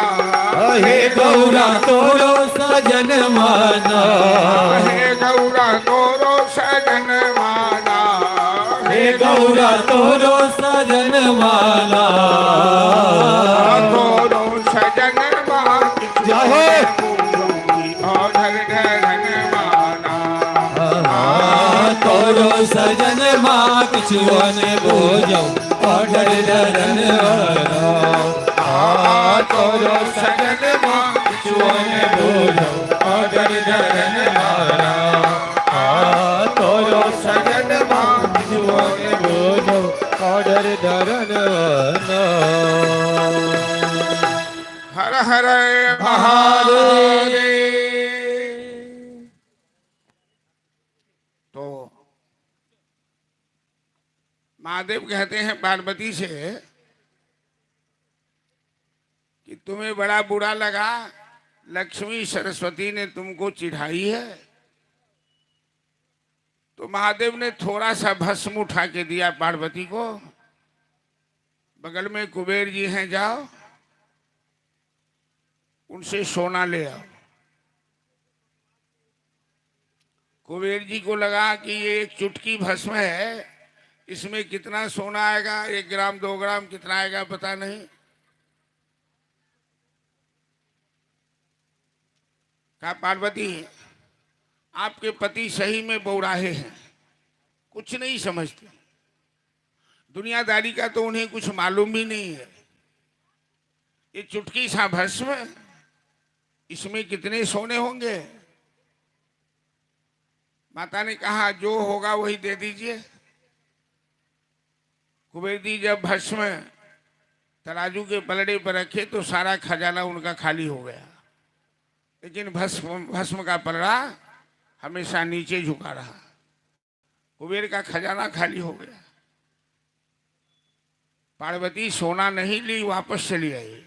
हे गौरा तोरो सजन माना। हे गौरा तोरो सजन माना। हे गौरा तोरो सजन माना। तोरो सजन मात जाहो। और ढरन माना। तोरो सजन मात चोने बोझो ऑर्डर धरन वाला। तोरो सजन मात चोने बोझो ऑर्डर धरन वाला। तोरो सजन मात चोने बोझो ऑर्डर धरन वाला। हर हर महादेव। तो महादेव कहते हैं पार्वती से कि तुम्हें बड़ा बुरा लगा, लक्ष्मी सरस्वती ने तुमको चिढ़ाई है। तो महादेव ने थोड़ा सा भस्म उठा के दिया पार्वती को। बगल में कुबेर जी हैं, जाओ उनसे सोना ले आओ। कुबेर जी को लगा कि ये एक चुटकी भस्म है, इसमें कितना सोना आएगा, 1 ग्राम 2 ग्राम कितना आएगा पता नहीं। कहा पार्वती आपके पति सही में बौराहे हैं, कुछ नहीं समझते, दुनियादारी का तो उन्हें कुछ मालूम भी नहीं है। ये चुटकी सा भस्म इसमें कितने सोने होंगे? माता ने कहा जो होगा वही दे दीजिए। कुबेर जी जब भस्म तराजू के पलड़े पर रखे तो सारा खजाना उनका खाली हो गया, लेकिन भस्म भस्म का पलड़ा हमेशा नीचे झुका रहा। कुबेर का खजाना खाली हो गया। पार्वती सोना नहीं ली, वापस चली आई।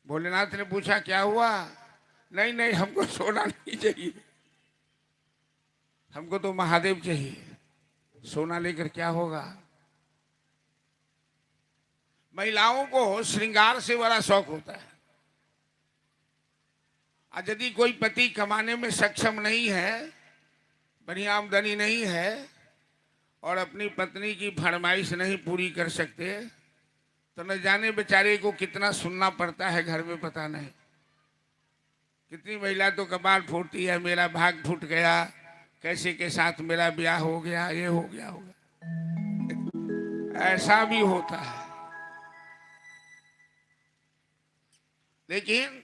भोलेनाथ ने पूछा क्या हुआ? नहीं नहीं, हमको सोना नहीं चाहिए, हमको तो महादेव चाहिए। सोना लेकर क्या होगा? महिलाओं को श्रृंगार से बड़ा शौक होता है। और यदि कोई पति कमाने में सक्षम नहीं है, बढ़िया आमदनी नहीं है और अपनी पत्नी की फरमाइश नहीं पूरी कर सकते, तो न जाने बेचारे को कितना सुनना पड़ता है घर में, पता नहीं। कितनी महिला तो कपाल फूटती है, मेरा भाग फूट गया, कैसे के साथ मेरा ब्याह हो गया, ये हो गया होगा। ऐसा भी होता है। लेकिन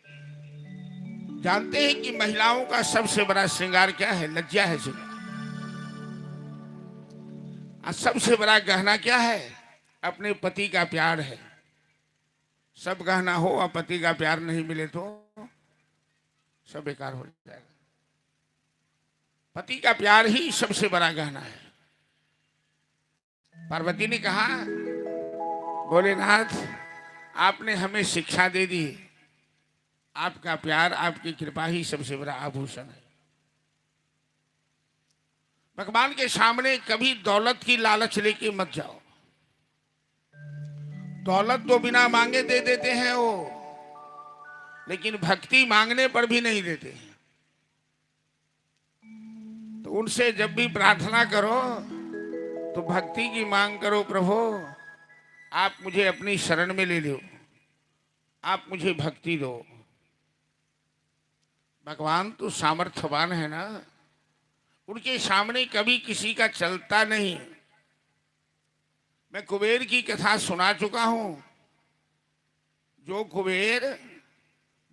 जानते हैं कि महिलाओं का सबसे बड़ा श्रृंगार क्या है? लज्जा है श्रृंगार। और सबसे बड़ा गहना क्या है? अपने पति का प्यार है। सब गहना हो और पति का प्यार नहीं मिले तो सब बेकार हो जाएगा। पति का प्यार ही सबसे बड़ा गहना है। पार्वती ने कहा भोलेनाथ आपने हमें शिक्षा दे दी, आपका प्यार आपकी कृपा ही सबसे बड़ा आभूषण है। भगवान के सामने कभी दौलत की लालच लेके मत जाओ। दौलत तो बिना मांगे दे देते हैं वो, लेकिन भक्ति मांगने पर भी नहीं देते हैं। तो उनसे जब भी प्रार्थना करो तो भक्ति की मांग करो। प्रभु आप मुझे अपनी शरण में ले लो, आप मुझे भक्ति दो। भगवान तो सामर्थ्यवान है ना, उनके सामने कभी किसी का चलता नहीं। मैं कुबेर की कथा सुना चुका हूं। जो कुबेर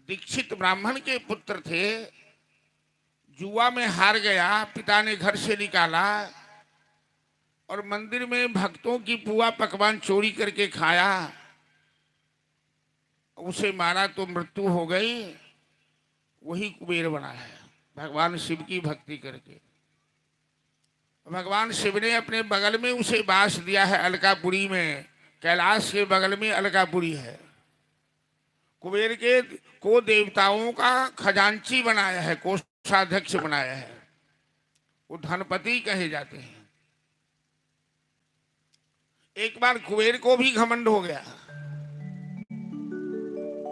दीक्षित ब्राह्मण के पुत्र थे, जुआ में हार गया, पिता ने घर से निकाला और मंदिर में भक्तों की पुआ पकवान चोरी करके खाया, उसे मारा तो मृत्यु हो गई। वही कुबेर बना है भगवान शिव की भक्ति करके। भगवान शिव ने अपने बगल में उसे बास दिया है अलकापुरी में। कैलाश के बगल में अलकापुरी है। कुबेर के को देवताओं का खजांची बनाया है, कोषाध्यक्ष बनाया है। वो धनपति कहे जाते हैं। एक बार कुबेर को भी घमंड हो गया।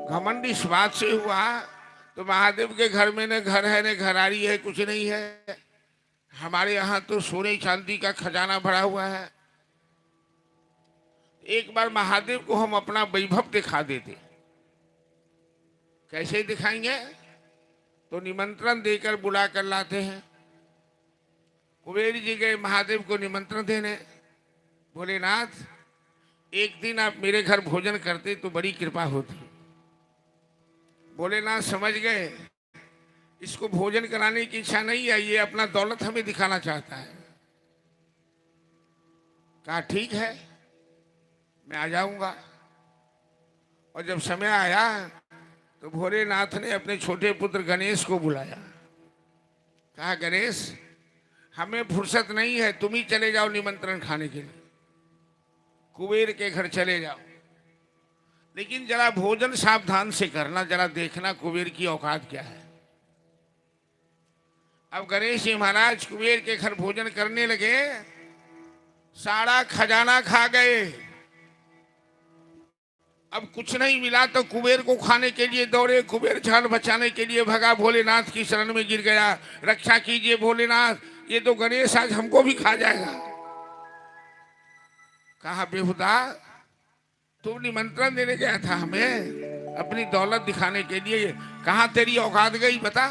घमंड इस बात से हुआ तो महादेव के घर में न घर है न घरारी है, कुछ नहीं है। हमारे यहाँ तो सोने चांदी का खजाना भरा हुआ है। एक बार महादेव को हम अपना वैभव दिखा देते। कैसे दिखाएंगे? तो निमंत्रण देकर बुला कर लाते हैं। कुबेर जी गए महादेव को निमंत्रण देने। भोलेनाथ एक दिन आप मेरे घर भोजन करते तो बड़ी कृपा होती। भोलेनाथ समझ गए इसको भोजन कराने की इच्छा नहीं है, ये अपना दौलत हमें दिखाना चाहता है। कहा ठीक है मैं आ जाऊंगा। और जब समय आया तो भोलेनाथ ने अपने छोटे पुत्र गणेश को बुलाया। कहा गणेश हमें फुर्सत नहीं है, तुम ही चले जाओ निमंत्रण खाने के लिए, कुबेर के घर चले जाओ। लेकिन जरा भोजन सावधान से करना, जरा देखना कुबेर की औकात क्या है। अब गणेश जी महाराज कुबेर के घर भोजन करने लगे, सारा खजाना खा गए। अब कुछ नहीं मिला तो कुबेर को खाने के लिए दौड़े। कुबेर जान बचाने के लिए भगा, भोलेनाथ की शरण में गिर गया। रक्षा कीजिए भोलेनाथ, ये तो गणेश आज हमको भी खा जाएगा। कहा बेहुदा तुम निमंत्रण देने गया था हमें अपनी दौलत दिखाने के लिए, कहां तेरी औकात गई बता।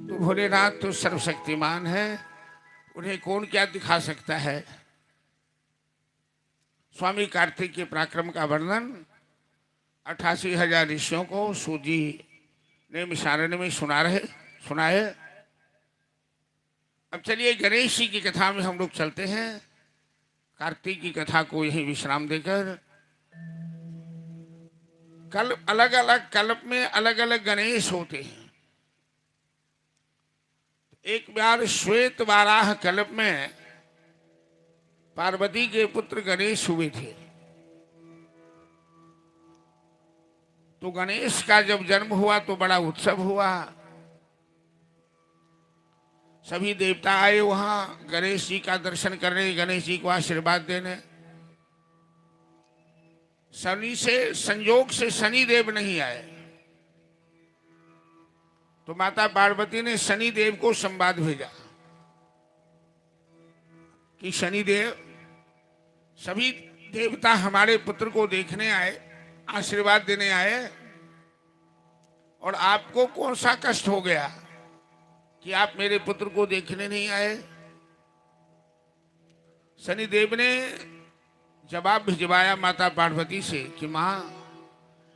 तो भोलेनाथ तो सर्वशक्तिमान है, उन्हें कौन क्या दिखा सकता है। स्वामी कार्तिक के पराक्रम का वर्णन 88,000 ऋषियों को सूत जी ने मिशारण्य में सुना है। अब चलिए गणेश जी की कथा में हम लोग चलते हैं। कार्तिक की कथा को यही विश्राम देकर, कल अलग अलग कल्प में अलग अलग गणेश होते हैं। एक बार श्वेत वाराह कल्प में पार्वती के पुत्र गणेश हुए थे। तो गणेश का जब जन्म हुआ तो बड़ा उत्सव हुआ। सभी देवता आए वहां गणेश जी का दर्शन करने, गणेश जी को आशीर्वाद देने। शनि से संयोग से शनि देव नहीं आए, तो माता पार्वती ने शनि देव को संवाद भेजा कि शनि देव, सभी देवता हमारे पुत्र को देखने आए, आशीर्वाद देने आए, और आपको कौन सा कष्ट हो गया कि आप मेरे पुत्र को देखने नहीं आए। शनिदेव ने जवाब भिजवाया माता पार्वती से कि मां,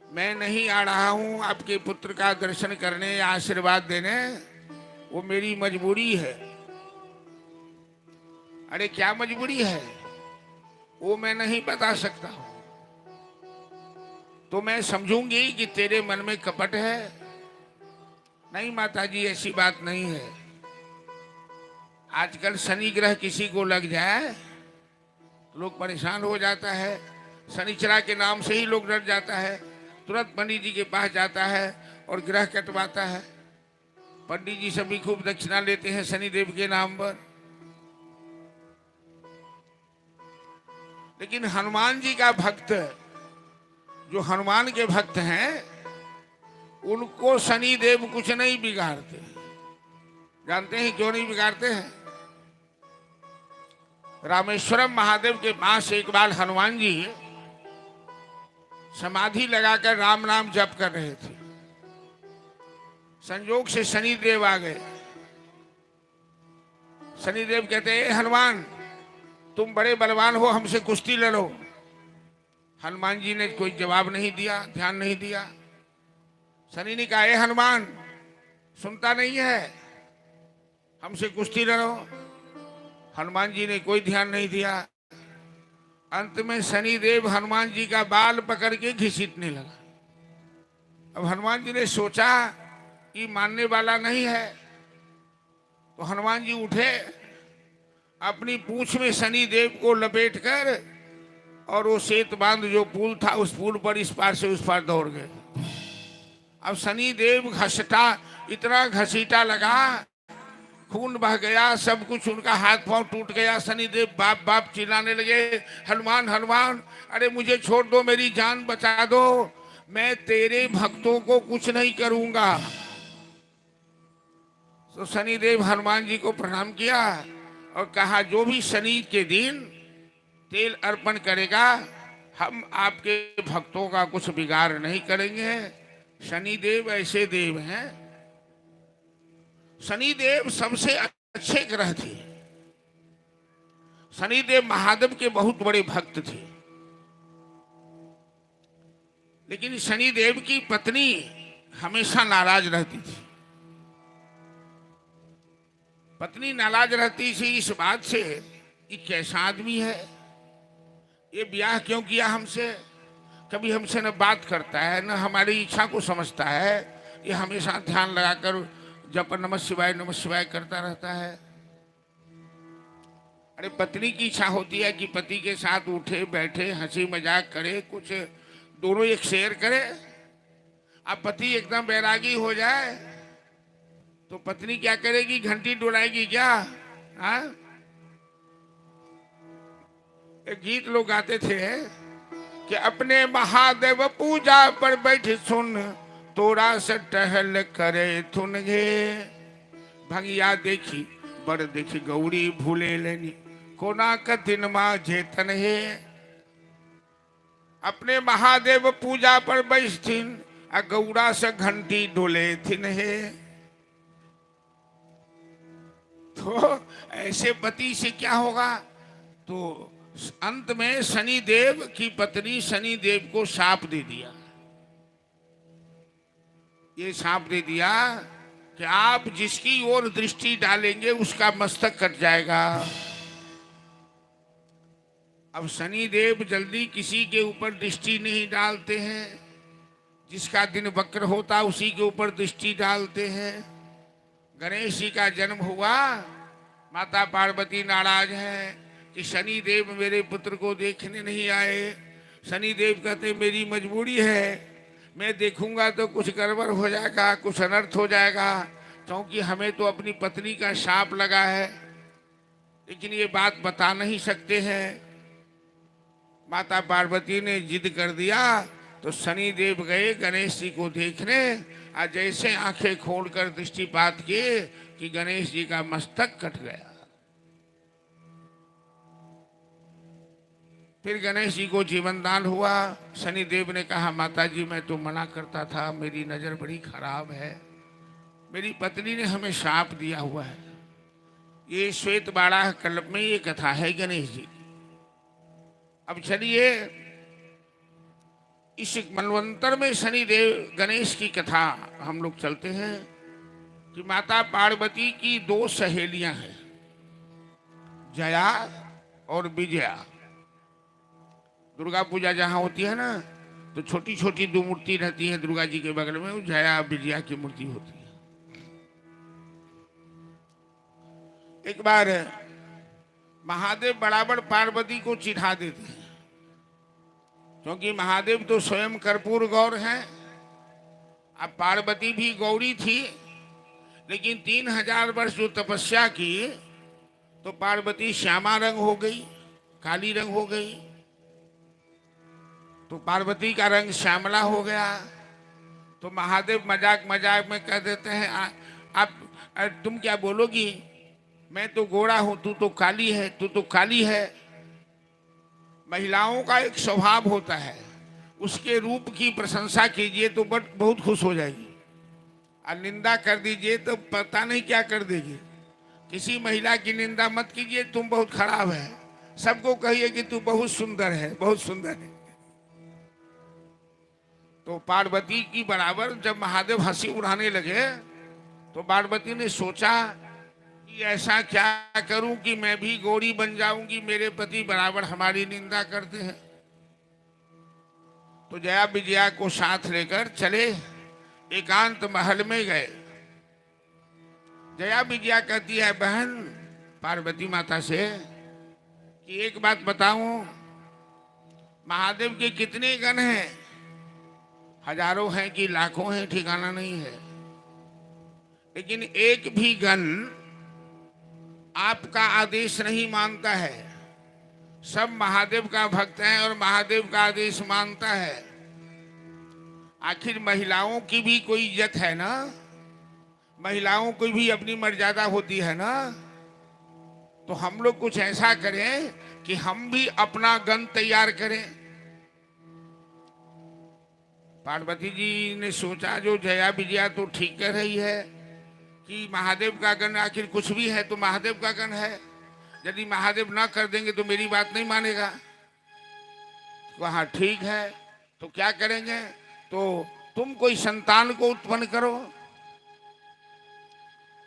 मैं नहीं आ रहा हूं आपके पुत्र का दर्शन करने या आशीर्वाद देने, वो मेरी मजबूरी है। अरे क्या मजबूरी है, वो मैं नहीं बता सकता हूं। तो मैं समझूंगी कि तेरे मन में कपट है। नहीं माता जी, ऐसी बात नहीं है। आजकल शनि ग्रह किसी को लग जाए तो लोग परेशान हो जाता है। शनिचरा के नाम से ही लोग डर जाता है, तुरंत पंडित जी के पास जाता है और ग्रह कटवाता है। पंडित जी सभी खूब दक्षिणा लेते हैं शनिदेव के नाम पर। लेकिन हनुमान जी का भक्त, जो हनुमान के भक्त हैं, उनको शनि देव कुछ नहीं बिगाड़ते। जानते हैं क्यों नहीं बिगाड़ते हैं? रामेश्वरम महादेव के पास एक बार हनुमान जी समाधि लगाकर राम नाम जप कर रहे थे। संयोग से शनि देव आ गए। शनि देव कहते हैं, हनुमान तुम बड़े बलवान हो, हमसे कुश्ती लड़ो। हनुमान जी ने कोई जवाब नहीं दिया, ध्यान नहीं दिया। शनि ने कहा, हनुमान सुनता नहीं है, हमसे कुश्ती लड़ो। हनुमान जी ने कोई ध्यान नहीं दिया। अंत में शनि देव हनुमान जी का बाल पकड़ के घसीटने लगा। अब हनुमान जी ने सोचा कि मानने वाला नहीं है, तो हनुमान जी उठे, अपनी पूंछ में शनि देव को लपेटकर और वो सेत बांध जो पुल था उस पुल पर इस पार से उस पार दौड़ गए। अब शनि देव घसीटा, इतना घसीटा लगा, खून बह गया, सब कुछ, उनका हाथ पांव टूट गया। शनि देव बाप बाप चिल्लाने लगे, हनुमान हनुमान, अरे मुझे छोड़ दो, मेरी जान बचा दो, मैं तेरे भक्तों को कुछ नहीं करूंगा। तो शनि देव हनुमान जी को प्रणाम किया और कहा, जो भी शनि के दिन तेल अर्पण करेगा, हम आपके भक्तों का कुछ बिगाड़ नहीं करेंगे। शनि देव ऐसे देव हैं। शनि देव सबसे अच्छे ग्रह थे। शनि देव महादेव के बहुत बड़े भक्त थे। लेकिन शनि देव की पत्नी हमेशा नाराज रहती थी। पत्नी नाराज रहती थी इस बात से कि कैसा आदमी है, ये ब्याह क्यों किया हमसे, कभी हमसे न बात करता है, न हमारी इच्छा को समझता है, ये हमेशा ध्यान लगाकर जप नमः शिवाय करता रहता है। अरे पत्नी की इच्छा होती है कि पति के साथ उठे बैठे हंसी मजाक करे, कुछ दोनों एक शेयर करे। अब पति एकदम बैरागी हो जाए तो पत्नी क्या करेगी, घंटी डुलाएगी क्या? हाँ, एक गीत लोग गाते थे कि अपने महादेव पूजा पर बैठ सुन, तोरा से टहल करे थुन गे, भंगिया देखी बड़ देखी गौरी भूले लेनी, कोना कथिन माँ जेतन है। अपने महादेव पूजा पर बैठिन आ गौरा से घंटी डोले थिन है। तो ऐसे पति से क्या होगा? तो अंत में शनि देव की पत्नी शनि देव को शाप दे दिया ये सांप दे दिया कि आप जिसकी ओर दृष्टि डालेंगे उसका मस्तक कट जाएगा। अब शनिदेव जल्दी किसी के ऊपर दृष्टि नहीं डालते हैं, जिसका दिन वक्र होता उसी के ऊपर दृष्टि डालते हैं। गणेश जी का जन्म हुआ, माता पार्वती नाराज है कि शनिदेव मेरे पुत्र को देखने नहीं आए। शनिदेव कहते मेरी मजबूरी है, मैं देखूंगा तो कुछ गड़बड़ हो जाएगा, कुछ अनर्थ हो जाएगा, क्योंकि हमें तो अपनी पत्नी का शाप लगा है, लेकिन ये बात बता नहीं सकते हैं। माता पार्वती ने जिद कर दिया तो शनिदेव गए गणेश जी को देखने, और जैसे आंखें खोलकर दृष्टिपात किए कि गणेश जी का मस्तक कट गया। फिर गणेश जी को जीवन दान हुआ। शनिदेव ने कहा माता जी मैं तो मना करता था, मेरी नजर बड़ी खराब है, मेरी पत्नी ने हमें शाप दिया हुआ है। ये श्वेत बाड़ा कल्प में ये कथा है गणेश जी की। अब चलिए इस मनवंतर में शनिदेव गणेश की कथा हम लोग चलते हैं कि माता पार्वती की दो सहेलियां हैं, जया और विजया। दुर्गा पूजा जहां होती है ना तो छोटी छोटी दो मूर्ति रहती है दुर्गा जी के बगल में, वो जया विजया की मूर्ति होती है। एक बार महादेव बराबर पार्वती को चिढ़ा देते हैं, क्योंकि महादेव तो स्वयं कर्पूर गौर हैं। अब पार्वती भी गौरी थी, लेकिन 3000 वर्ष जो तपस्या की तो पार्वती श्यामा रंग हो गई, काली रंग हो गई। तो पार्वती का रंग श्यामला हो गया। तो महादेव मजाक मजाक में कह देते हैं आप तुम क्या बोलोगी, मैं तो गोरा हूं, तू तो काली है, तू तो काली है। महिलाओं का एक स्वभाव होता है, उसके रूप की प्रशंसा कीजिए तो बहुत खुश हो जाएगी, और निंदा कर दीजिए तो पता नहीं क्या कर देगी। किसी महिला की निंदा मत कीजिए, तुम बहुत खराब है, सबको कहिए कि तू बहुत सुंदर है, बहुत सुंदर है। तो पार्वती की बराबर जब महादेव हंसी उड़ाने लगे तो पार्वती ने सोचा कि ऐसा क्या करूं कि मैं भी गौरी बन जाऊंगी, मेरे पति बराबर हमारी निंदा करते हैं। तो जया विजया को साथ लेकर चले, एकांत महल में गए। जया विजया कहती है बहन पार्वती माता से कि एक बात बताऊं, महादेव के कितने गण हैं? हजारों हैं कि लाखों हैं, ठिकाना नहीं है, लेकिन एक भी गण आपका आदेश नहीं मानता है। सब महादेव का भक्त है और महादेव का आदेश मानता है। आखिर महिलाओं की भी कोई इज्जत है ना, महिलाओं को भी अपनी मर्यादा होती है ना। तो हम लोग कुछ ऐसा करें कि हम भी अपना गण तैयार करें। पार्वती जी ने सोचा जो जया विजया तो ठीक कह रही है कि महादेव का गण आखिर कुछ भी है तो महादेव का गण है, यदि महादेव ना कर देंगे तो मेरी बात नहीं मानेगा। तो हाँ ठीक है, तो क्या करेंगे, तो तुम कोई संतान को उत्पन्न करो।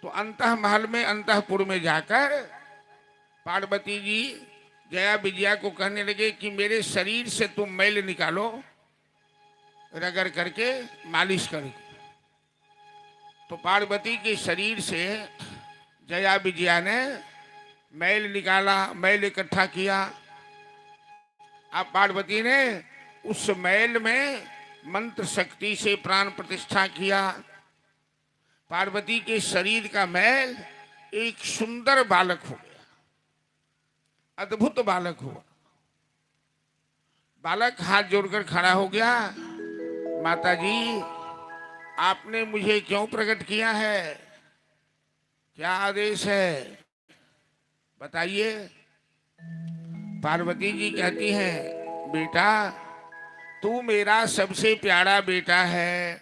तो अंतः महल में अंतःपुर में जाकर पार्वती जी जया विजया को कहने लगे कि मेरे शरीर से तुम मैल निकालो, रगड़ करके मालिश करके। तो पार्वती के शरीर से जया विजया ने मैल निकाला, मैल इकट्ठा किया। अब पार्वती ने उस मैल में मंत्र शक्ति से प्राण प्रतिष्ठा किया। पार्वती के शरीर का मैल एक सुंदर बालक हो गया, अद्भुत बालक हुआ। बालक हाथ जोड़कर खड़ा हो गया, माता जी आपने मुझे क्यों प्रकट किया है, क्या आदेश है, बताइए। पार्वती जी कहती हैं बेटा तू मेरा सबसे प्यारा बेटा है,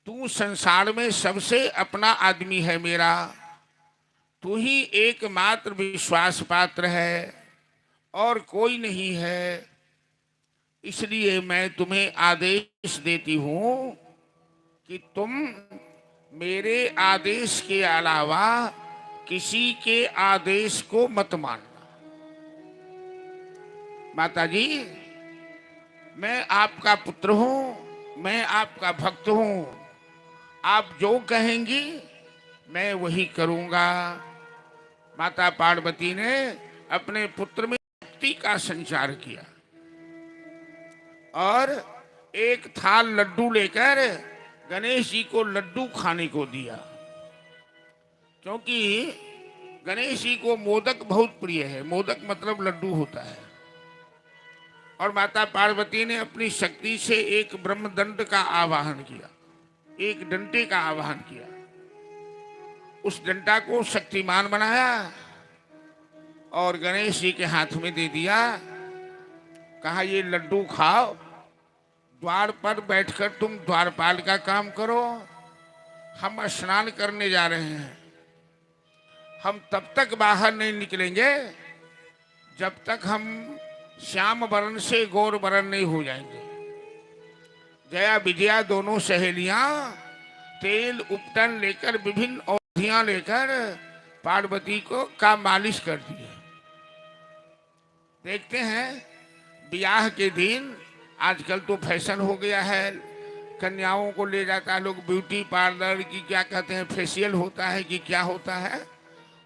तू संसार में सबसे अपना आदमी है मेरा, तू ही एकमात्र विश्वास पात्र है और कोई नहीं है। इसलिए मैं तुम्हें आदेश देती हूं कि तुम मेरे आदेश के अलावा किसी के आदेश को मत मानना। माता जी, मैं आपका पुत्र हूं, मैं आपका भक्त हूं, आप जो कहेंगी मैं वही करूंगा। माता पार्वती ने अपने पुत्र में शक्ति का संचार किया और एक थाल लड्डू लेकर गणेश जी को लड्डू खाने को दिया, क्योंकि गणेश जी को मोदक बहुत प्रिय है। मोदक मतलब लड्डू होता है। और माता पार्वती ने अपनी शक्ति से एक ब्रह्मदंड का आवाहन किया, एक डंटे का आवाहन किया, उस डंटा को शक्तिमान बनाया और गणेश जी के हाथ में दे दिया। कहा ये लड्डू खाओ, द्वार पर बैठकर तुम द्वारपाल का काम करो, हम स्नान करने जा रहे हैं। हम तब तक बाहर नहीं निकलेंगे जब तक हम श्याम वर्ण से गौर वर्ण नहीं हो जाएंगे। जया विजया दोनों सहेलियां तेल उपटन लेकर विभिन्न औषधियां लेकर पार्वती को का मालिश करती है। देखते हैं ब्याह के दिन, आजकल तो फैशन हो गया है, कन्याओं को ले जाता है लोग ब्यूटी पार्लर की, क्या कहते हैं, फेशियल होता है कि क्या होता है,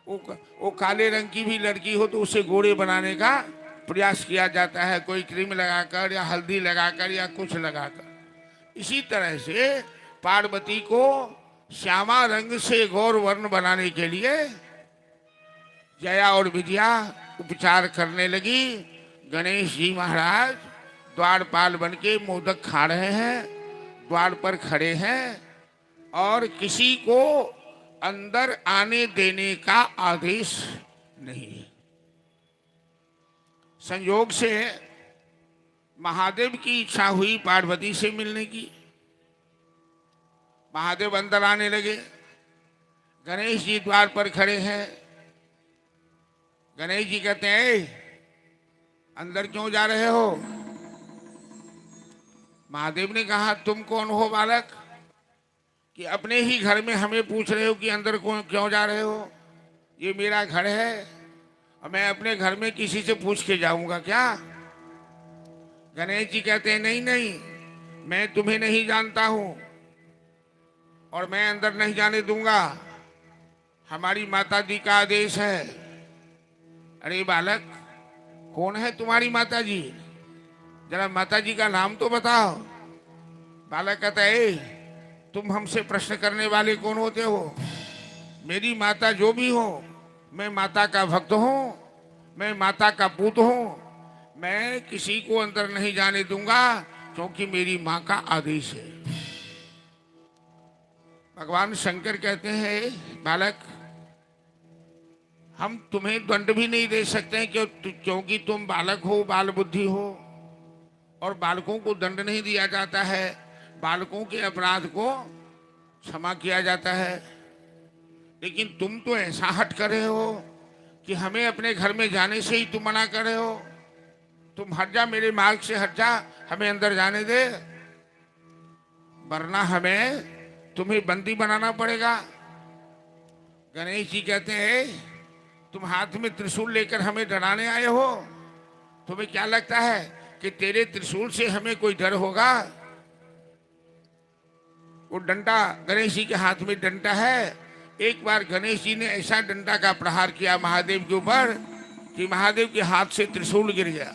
वो काले रंग की भी लड़की हो तो उसे गोरे बनाने का प्रयास किया जाता है, कोई क्रीम लगाकर या हल्दी लगाकर या कुछ लगाकर। इसी तरह से पार्वती को श्यामा रंग से गौर वर्ण बनाने के लिए जया और विजया उपचार करने लगी। गणेश जी महाराज द्वारपाल बन के मोदक खा रहे हैं, द्वार पर खड़े हैं और किसी को अंदर आने देने का आदेश नहीं है। संयोग से महादेव की इच्छा हुई पार्वती से मिलने की। महादेव अंदर आने लगे, गणेश जी द्वार पर खड़े हैं। गणेश जी कहते हैं अंदर क्यों जा रहे हो? महादेव ने कहा तुम कौन हो बालक कि अपने ही घर में हमें पूछ रहे हो कि अंदर क्यों जा रहे हो? ये मेरा घर है और मैं अपने घर में किसी से पूछ के जाऊंगा क्या? गणेश जी कहते हैं नहीं नहीं, मैं तुम्हें नहीं जानता हूं और मैं अंदर नहीं जाने दूंगा, हमारी माता जी का आदेश है। अरे बालक, कौन है तुम्हारी माता जी? जरा माता जी का नाम तो बताओ। बालक कहता है तुम हमसे प्रश्न करने वाले कौन होते हो? मेरी माता जो भी हो, मैं माता का भक्त हूँ, मैं माता का पूत हूँ, मैं किसी को अंदर नहीं जाने दूंगा क्योंकि मेरी माँ का आदेश है। भगवान शंकर कहते हैं बालक, हम तुम्हें दंड भी नहीं दे सकते हैं क्योंकि तुम बालक हो, बाल बुद्धि हो, और बालकों को दंड नहीं दिया जाता है, बालकों के अपराध को क्षमा किया जाता है। लेकिन तुम तो ऐसा हट कर रहे हो कि हमें अपने घर में जाने से ही तुम मना कर रहे हो। तुम हट जा, मेरे मार्ग से हट जा, हमें अंदर जाने दे, वरना हमें तुम्हें बंदी बनाना पड़ेगा। गणेश जी कहते हैं तुम हाथ में त्रिशूल लेकर हमें डराने आए हो? तुम्हें क्या लगता है कि तेरे त्रिशूल से हमें कोई डर होगा? वो डंडा गणेश जी के हाथ में डंडा है। एक बार गणेश जी ने ऐसा डंडा का प्रहार किया महादेव के ऊपर कि महादेव के हाथ से त्रिशूल गिर गया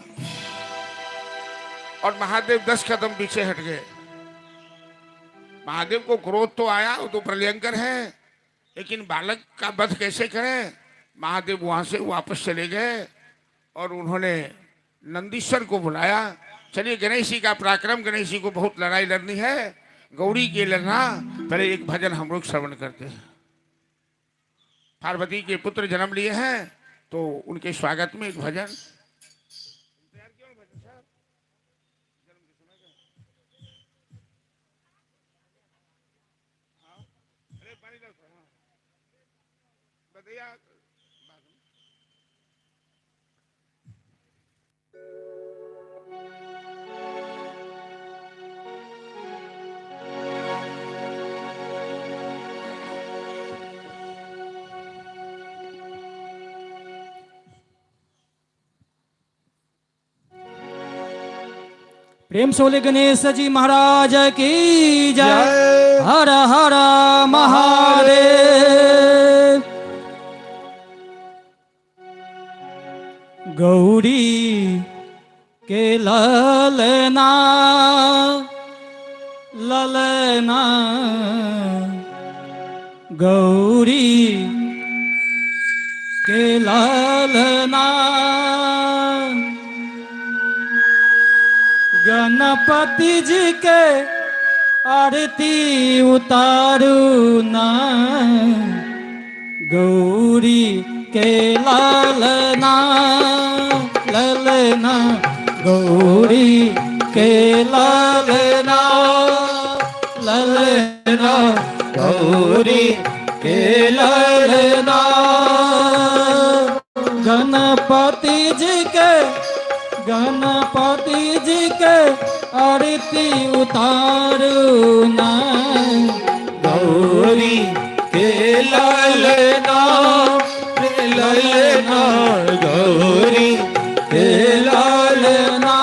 और महादेव 10 कदम पीछे हट गए। महादेव को क्रोध तो आया, वो तो प्रलयंकर है, लेकिन बालक का वध कैसे करें? महादेव वहां से वापस चले गए और उन्होंने नंदीश्वर को बुलाया। चलिए गणेश जी का पराक्रम, गणेश जी को बहुत लड़ाई लड़नी है, गौरी के लड़ना, पहले एक भजन हम लोग श्रवण करते हैं। पार्वती के पुत्र जन्म लिए हैं तो उनके स्वागत में एक भजन। प्रेम से बोले गणेश जी महाराज की जय। जय। हर हर महादेव। गौरी के ललना ललना गौरी के ललना गणपति जी के आरती उतारू ना गौरी के ललना ललना गौरी के ललना ललना गौरी के ललना गणपति जी के आरती उतारू ना गौरी के ललना ललना गौरी के ललना।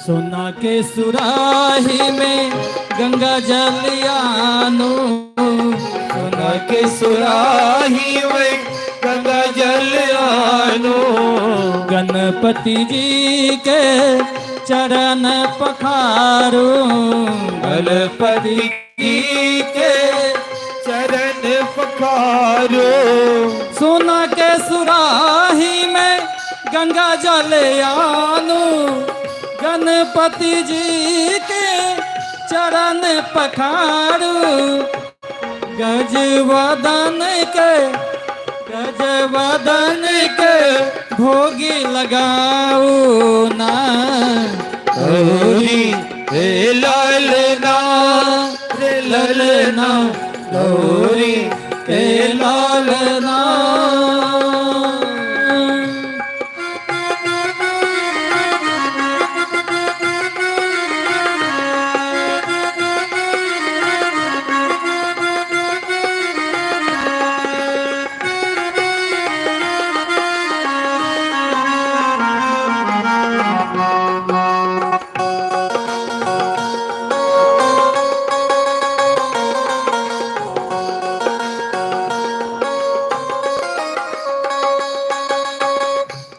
सोना के सुराही में गंगा जल आनो सोना के सुराही में गंगा जल आनो गणपति जी के चरण पखारो गणपति जी के चरण पखारो सोना के सुराही में गंगा जल आनो गणपति जी के चरण पखारू गजवदन के भोगी लगाओ ना गौरी रे ललना रे ललना गौरी के ललना।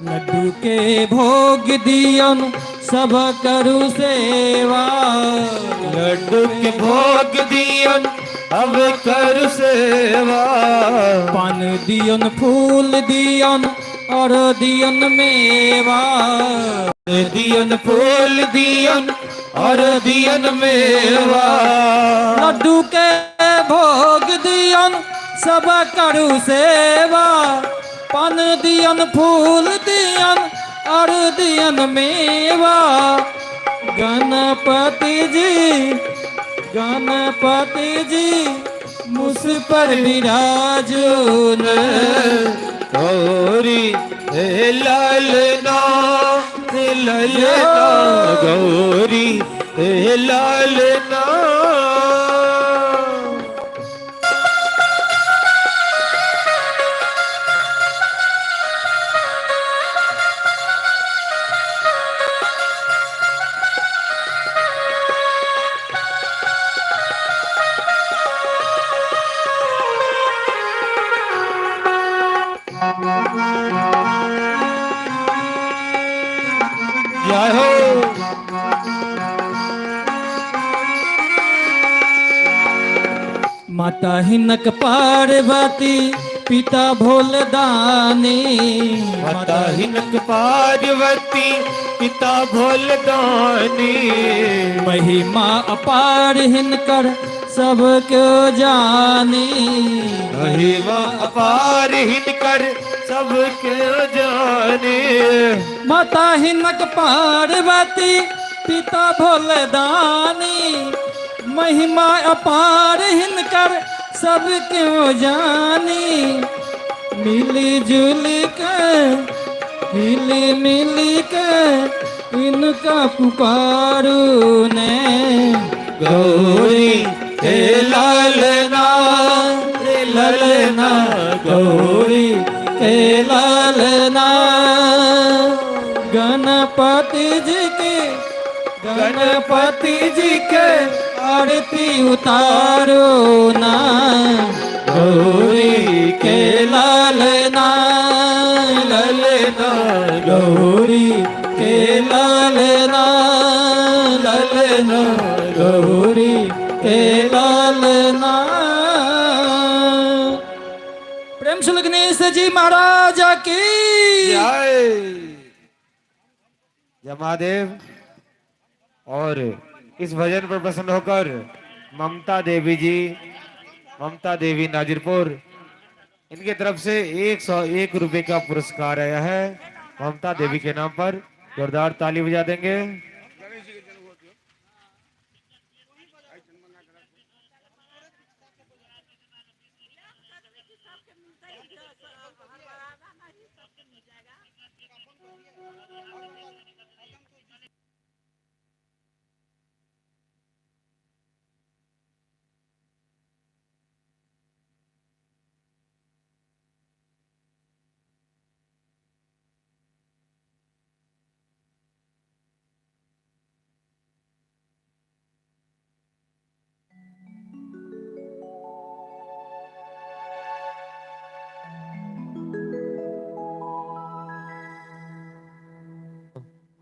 लड्डू के भोग दियन सब करू सेवा लड्डू के भोग दियन अब कर सेवा पान दियन फूल दियन और दियन मेवा दियन फूल दियन और दियन मेवा लड्डू के भोग दियन सब करू सेवा पान दियन फूल दियन और दियन मेवा गणपति जी मुझ पर विराजो न गौरी हे ललना हे ललना गौरी हे ललना जय हो माता हिनक पार्वती पिता भोलदानी माता हिनक पार्वती पिता भोलदानी महिमा अपार हिनकर सब क्यों जानी महिमा अपार हिनकर सबके जाने। माता हिनक पार्वती पिता भोलेदानी, महिमा अपार हिनकर सब क्यों जानी। मिली जुली के हिली मिली के इनका पुकारू ने। गौरी हे लालना रे ललना, गौरी के लालना। गणपति जी की गणपति जी के आरती उतारो ना। गौरी के लालना ललना, गौरी के लालना ललना, गौरी के लालना। प्रेम से गणेश जी महाराज की जय। जय महादेव। और इस भजन पर प्रसन्न होकर ममता देवी जी, ममता देवी नाजिरपुर, इनके तरफ से 101 रुपए का पुरस्कार आया है ममता देवी के नाम पर। जोरदार ताली बजा देंगे।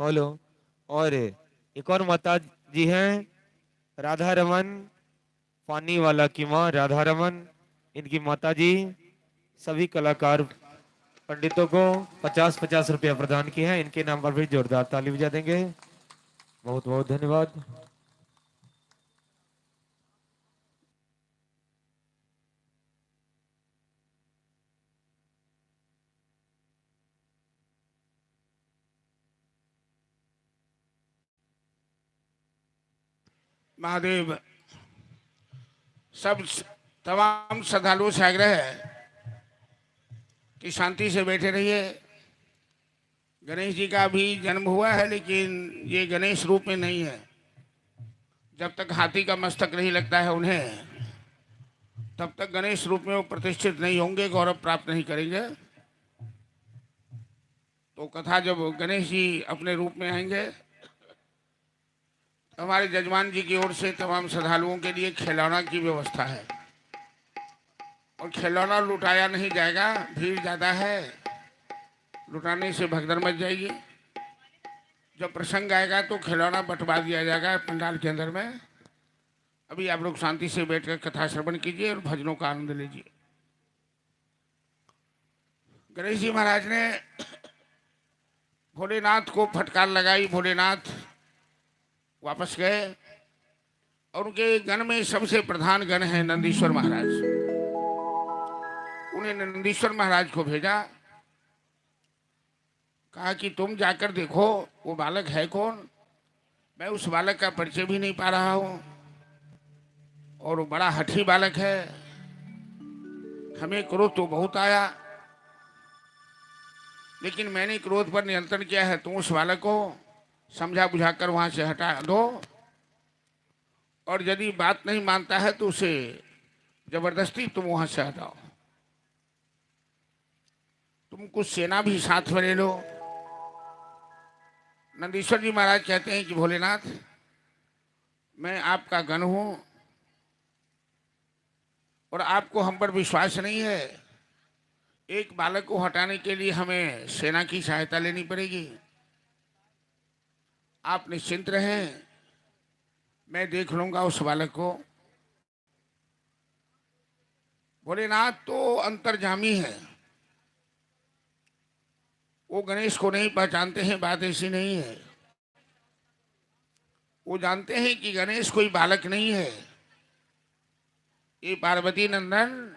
हेलो। और एक और माता जी हैं, राधा रमन, पानी वाला की माँ राधा रमन, इनकी माता जी सभी कलाकार पंडितों को 50-50 रुपया प्रदान किए हैं। इनके नाम पर भी जोरदार ताली बजा देंगे। बहुत बहुत धन्यवाद। महादेव सब तमाम श्रद्धालुओं से आग्रह है कि शांति से बैठे रहिए। गणेश जी का भी जन्म हुआ है, लेकिन ये गणेश रूप में नहीं है। जब तक हाथी का मस्तक नहीं लगता है उन्हें, तब तक गणेश रूप में वो प्रतिष्ठित नहीं होंगे, गौरव प्राप्त नहीं करेंगे। तो कथा जब गणेश जी अपने रूप में आएंगे, हमारे जजमान जी की ओर से तमाम श्रद्धालुओं के लिए खिलौना की व्यवस्था है। और खिलौना लुटाया नहीं जाएगा, भीड़ ज़्यादा है, लुटाने से भगदड़ मच जाएगी। जब प्रसंग आएगा तो खिलौना बंटवा दिया जाएगा पंडाल के अंदर में। अभी आप लोग शांति से बैठकर कथा श्रवण कीजिए और भजनों का आनंद लीजिए। गणेश जी महाराज ने भोलेनाथ को फटकार लगाई। भोलेनाथ वापस गए और उनके गण में सबसे प्रधान गण है नंदीश्वर महाराज। उन्हें नंदीश्वर महाराज को भेजा, कहा कि तुम जाकर देखो वो बालक है कौन। मैं उस बालक का परिचय भी नहीं पा रहा हूं और वो बड़ा हठी बालक है। हमें क्रोध तो बहुत आया, लेकिन मैंने क्रोध पर नियंत्रण किया है। तुम उस बालक को समझा बुझाकर वहां से हटा दो, और यदि बात नहीं मानता है तो उसे जबरदस्ती तुम वहां से हटाओ। तुम कुछ सेना भी साथ में ले लो। नंदीश्वर जी महाराज कहते हैं कि भोलेनाथ, मैं आपका गण हूं और आपको हम पर विश्वास नहीं है। एक बालक को हटाने के लिए हमें सेना की सहायता लेनी पड़ेगी। आप निश्चिंत रहें, मैं देख लूंगा उस बालक को। भोलेनाथ तो अंतर्जामी है, वो गणेश को नहीं पहचानते हैं। बात ऐसी नहीं है, वो जानते हैं कि गणेश कोई बालक नहीं है, ये पार्वती नंदन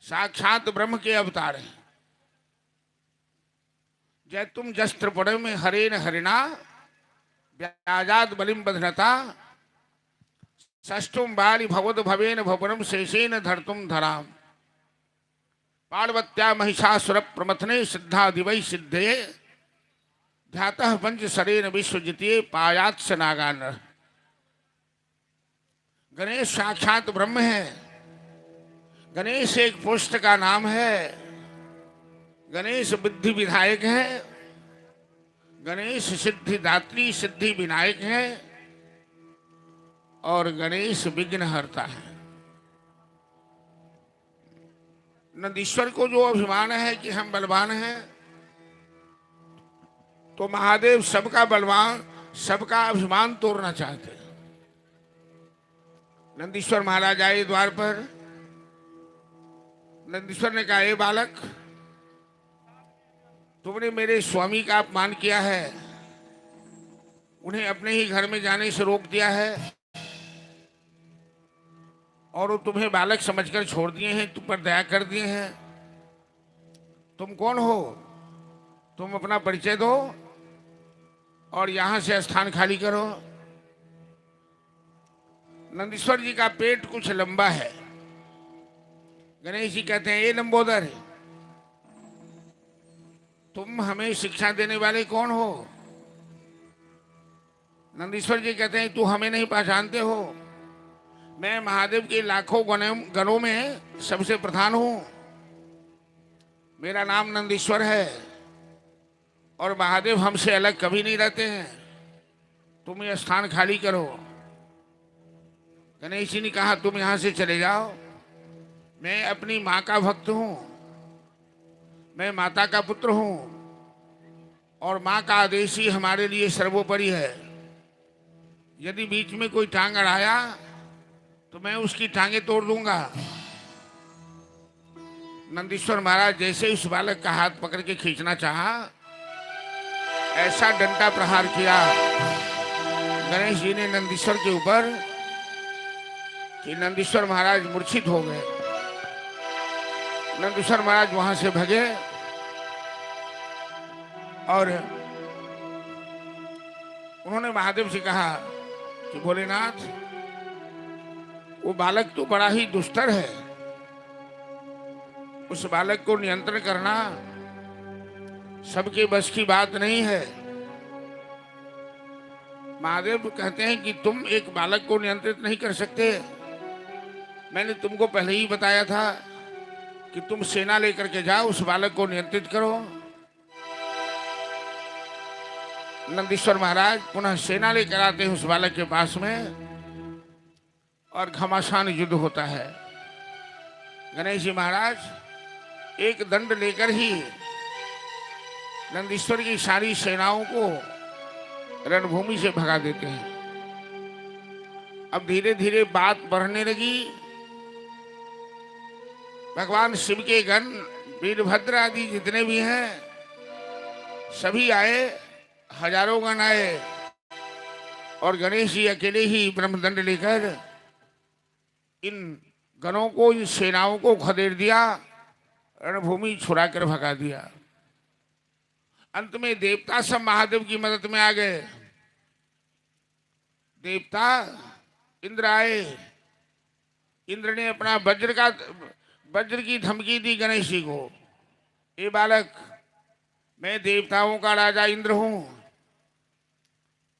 साक्षात ब्रह्म के अवतार हैं। जैतुम जस्त्र पड़े में हरेन हरिणा व्याजाद बलिम बधनता षष्ठुम बाली भवद भवेन भवनम शेषेन धरतुम धराम पार्वत्या महिषासुर प्रमथने सिद्धा दिवै सिद्धे ध्यातः पंच सरेन विश्वजितिये पायात्स नागान। गणेश साक्षात ब्रह्म है। गणेश एक पुष्ट का नाम है। गणेश बुद्धि विधायक है। गणेश सिद्धि दात्री सिद्धि विनायक है और गणेश विघ्न हरता है। नंदीश्वर को जो अभिमान है कि हम बलवान हैं, तो महादेव सबका बलवान, सबका अभिमान तोड़ना चाहते हैं। नंदीश्वर महाराज आए द्वार पर। नंदीश्वर ने कहा, ए बालक, तुमने मेरे स्वामी का अपमान किया है, उन्हें अपने ही घर में जाने से रोक दिया है और वो तुम्हें बालक समझकर छोड़ दिए हैं, तुम पर दया कर दिए हैं। तुम कौन हो? तुम अपना परिचय दो और यहां से स्थान खाली करो। नंदीश्वर जी का पेट कुछ लंबा है। गणेश जी कहते हैं, ए लंबोदर, तुम हमें शिक्षा देने वाले कौन हो? नंदीश्वर जी कहते हैं, तू हमें नहीं पहचानते हो। मैं महादेव के लाखों गणों में सबसे प्रधान हूं। मेरा नाम नंदीश्वर है और महादेव हमसे अलग कभी नहीं रहते हैं। तुम ये स्थान खाली करो। गणेश जी ने कहा, तुम यहां से चले जाओ। मैं अपनी मां का भक्त हूं। मैं माता का पुत्र हूं और मां का आदेश ही हमारे लिए सर्वोपरि है। यदि बीच में कोई टांग अड़ाया तो मैं उसकी टांगे तोड़ दूंगा। नंदीश्वर महाराज जैसे उस बालक का हाथ पकड़ के खींचना चाहा, ऐसा डंडा प्रहार किया गणेश जी ने नंदीश्वर के ऊपर कि नंदीश्वर महाराज मूर्छित हो गए। नंदीश्वर महाराज वहां से भगे और उन्होंने महादेव से कहा कि भोलेनाथ, वो बालक तो बड़ा ही दुष्टर है। उस बालक को नियंत्रण करना सबके बस की बात नहीं है। महादेव कहते हैं कि तुम एक बालक को नियंत्रित नहीं कर सकते। मैंने तुमको पहले ही बताया था कि तुम सेना लेकर के जाओ, उस बालक को नियंत्रित करो। नंदीश्वर महाराज पुनः सेना लेकर आते हैं उस बालक के पास में और घमासान युद्ध होता है। गणेश जी महाराज एक दंड लेकर ही नंदीश्वर की सारी सेनाओं को रणभूमि से भगा देते हैं। अब धीरे धीरे बात बढ़ने लगी। भगवान शिव के गण वीरभद्र आदि जितने भी हैं सभी आए, हजारों गण आए और गणेश जी अकेले ही ब्रह्मदंड लेकर इन गणों को, इन सेनाओं को खदेड़ दिया, रणभूमि छुड़ा कर भगा दिया। अंत में देवता सब महादेव की मदद में आ गए। देवता इंद्र आए। इंद्र ने अपना वज्र की धमकी दी गणेश जी को, ए बालक, मैं देवताओं का राजा इंद्र हूं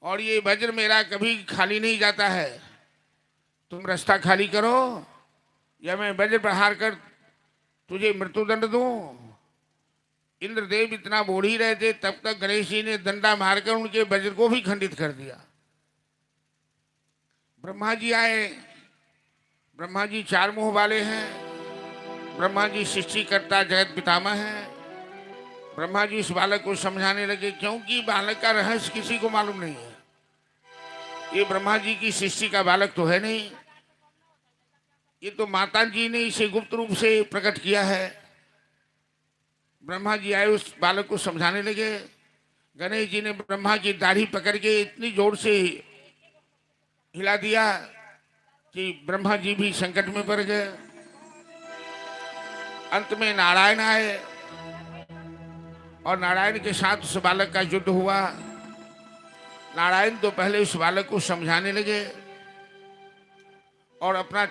और ये वज्र मेरा कभी खाली नहीं जाता है। तुम रास्ता खाली करो या मैं वज्र प्रहार कर तुझे मृत्युदंड दूं। इंद्रदेव इतना बोल ही रहे थे, तब तक गणेश जी ने डंडा मारकर उनके वज्र को भी खंडित कर दिया। ब्रह्मा जी आए। ब्रह्मा जी चार मुंह वाले हैं। ब्रह्मा जी सृष्टिकर्ता जगत पितामह हैं। ब्रह्मा जी इस बालक को समझाने लगे, क्योंकि बालक का रहस्य किसी को मालूम नहीं है। ये ब्रह्मा जी की सृष्टि का बालक तो है नहीं, ये तो माता जी ने इसे गुप्त रूप से प्रकट किया है। ब्रह्मा जी आए, उस बालक को समझाने लगे। गणेश जी ने ब्रह्मा की दाढ़ी पकड़ के इतनी जोर से हिला दिया कि ब्रह्मा जी भी संकट में पड़ गए। अंत में नारायण आए और नारायण के साथ उस बालक का युद्ध हुआ। नारायण तो पहले उस बालक को समझाने लगे और अपना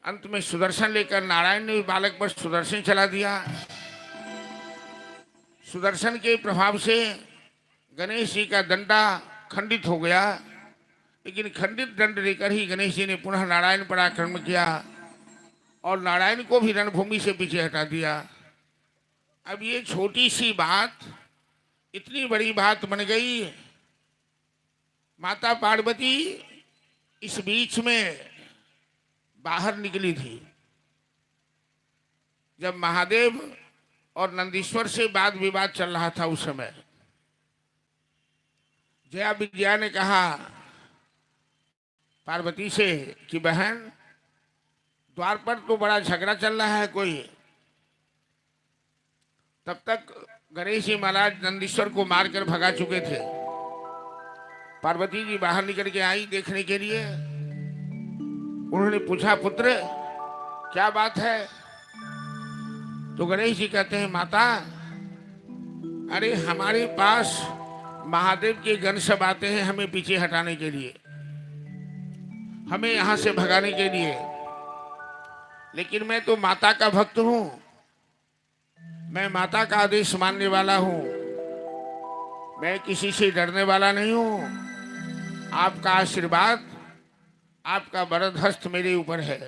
अंत में सुदर्शन लेकर नारायण ने उस बालक पर सुदर्शन चला दिया। सुदर्शन के प्रभाव से गणेश जी का दंडा खंडित हो गया, लेकिन खंडित दंड लेकर ही गणेश जी ने पुनः नारायण पर आक्रमण किया और नारायण को भी रणभूमि से पीछे हटा दिया। अब ये छोटी सी बात इतनी बड़ी बात बन गई। माता पार्वती इस बीच में बाहर निकली थी। जब महादेव और नंदीश्वर से वाद विवाद चल रहा था उस समय जया विजया ने कहा पार्वती से कि बहन, द्वार पर तो बड़ा झगड़ा चल रहा है कोई। तब तक गणेश जी महाराज नंदीश्वर को मारकर भगा चुके थे। पार्वती जी बाहर निकल के आई देखने के लिए। उन्होंने पूछा, पुत्र क्या बात है? तो गणेश जी कहते हैं, माता, अरे हमारे पास महादेव के गण सब आते हैं हमें पीछे हटाने के लिए, हमें यहां से भगाने के लिए, लेकिन मैं तो माता का भक्त हूं, मैं माता का आदेश मानने वाला हूं, मैं किसी से डरने वाला नहीं हूं। आपका आशीर्वाद, आपका वरद हस्त मेरे ऊपर है।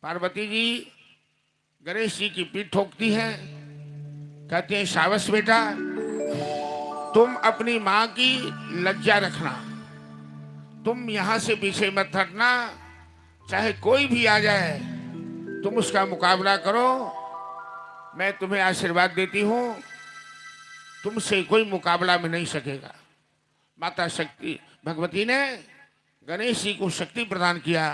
पार्वती जी गणेश जी की पीठ ठोकती है, कहते हैं, सावस बेटा, तुम अपनी माँ की लज्जा रखना, तुम यहां से पीछे मत हटना, चाहे कोई भी आ जाए तुम उसका मुकाबला करो, मैं तुम्हें आशीर्वाद देती हूं, तुमसे कोई मुकाबला में नहीं सकेगा। माता शक्ति भगवती ने गणेश जी को शक्ति प्रदान किया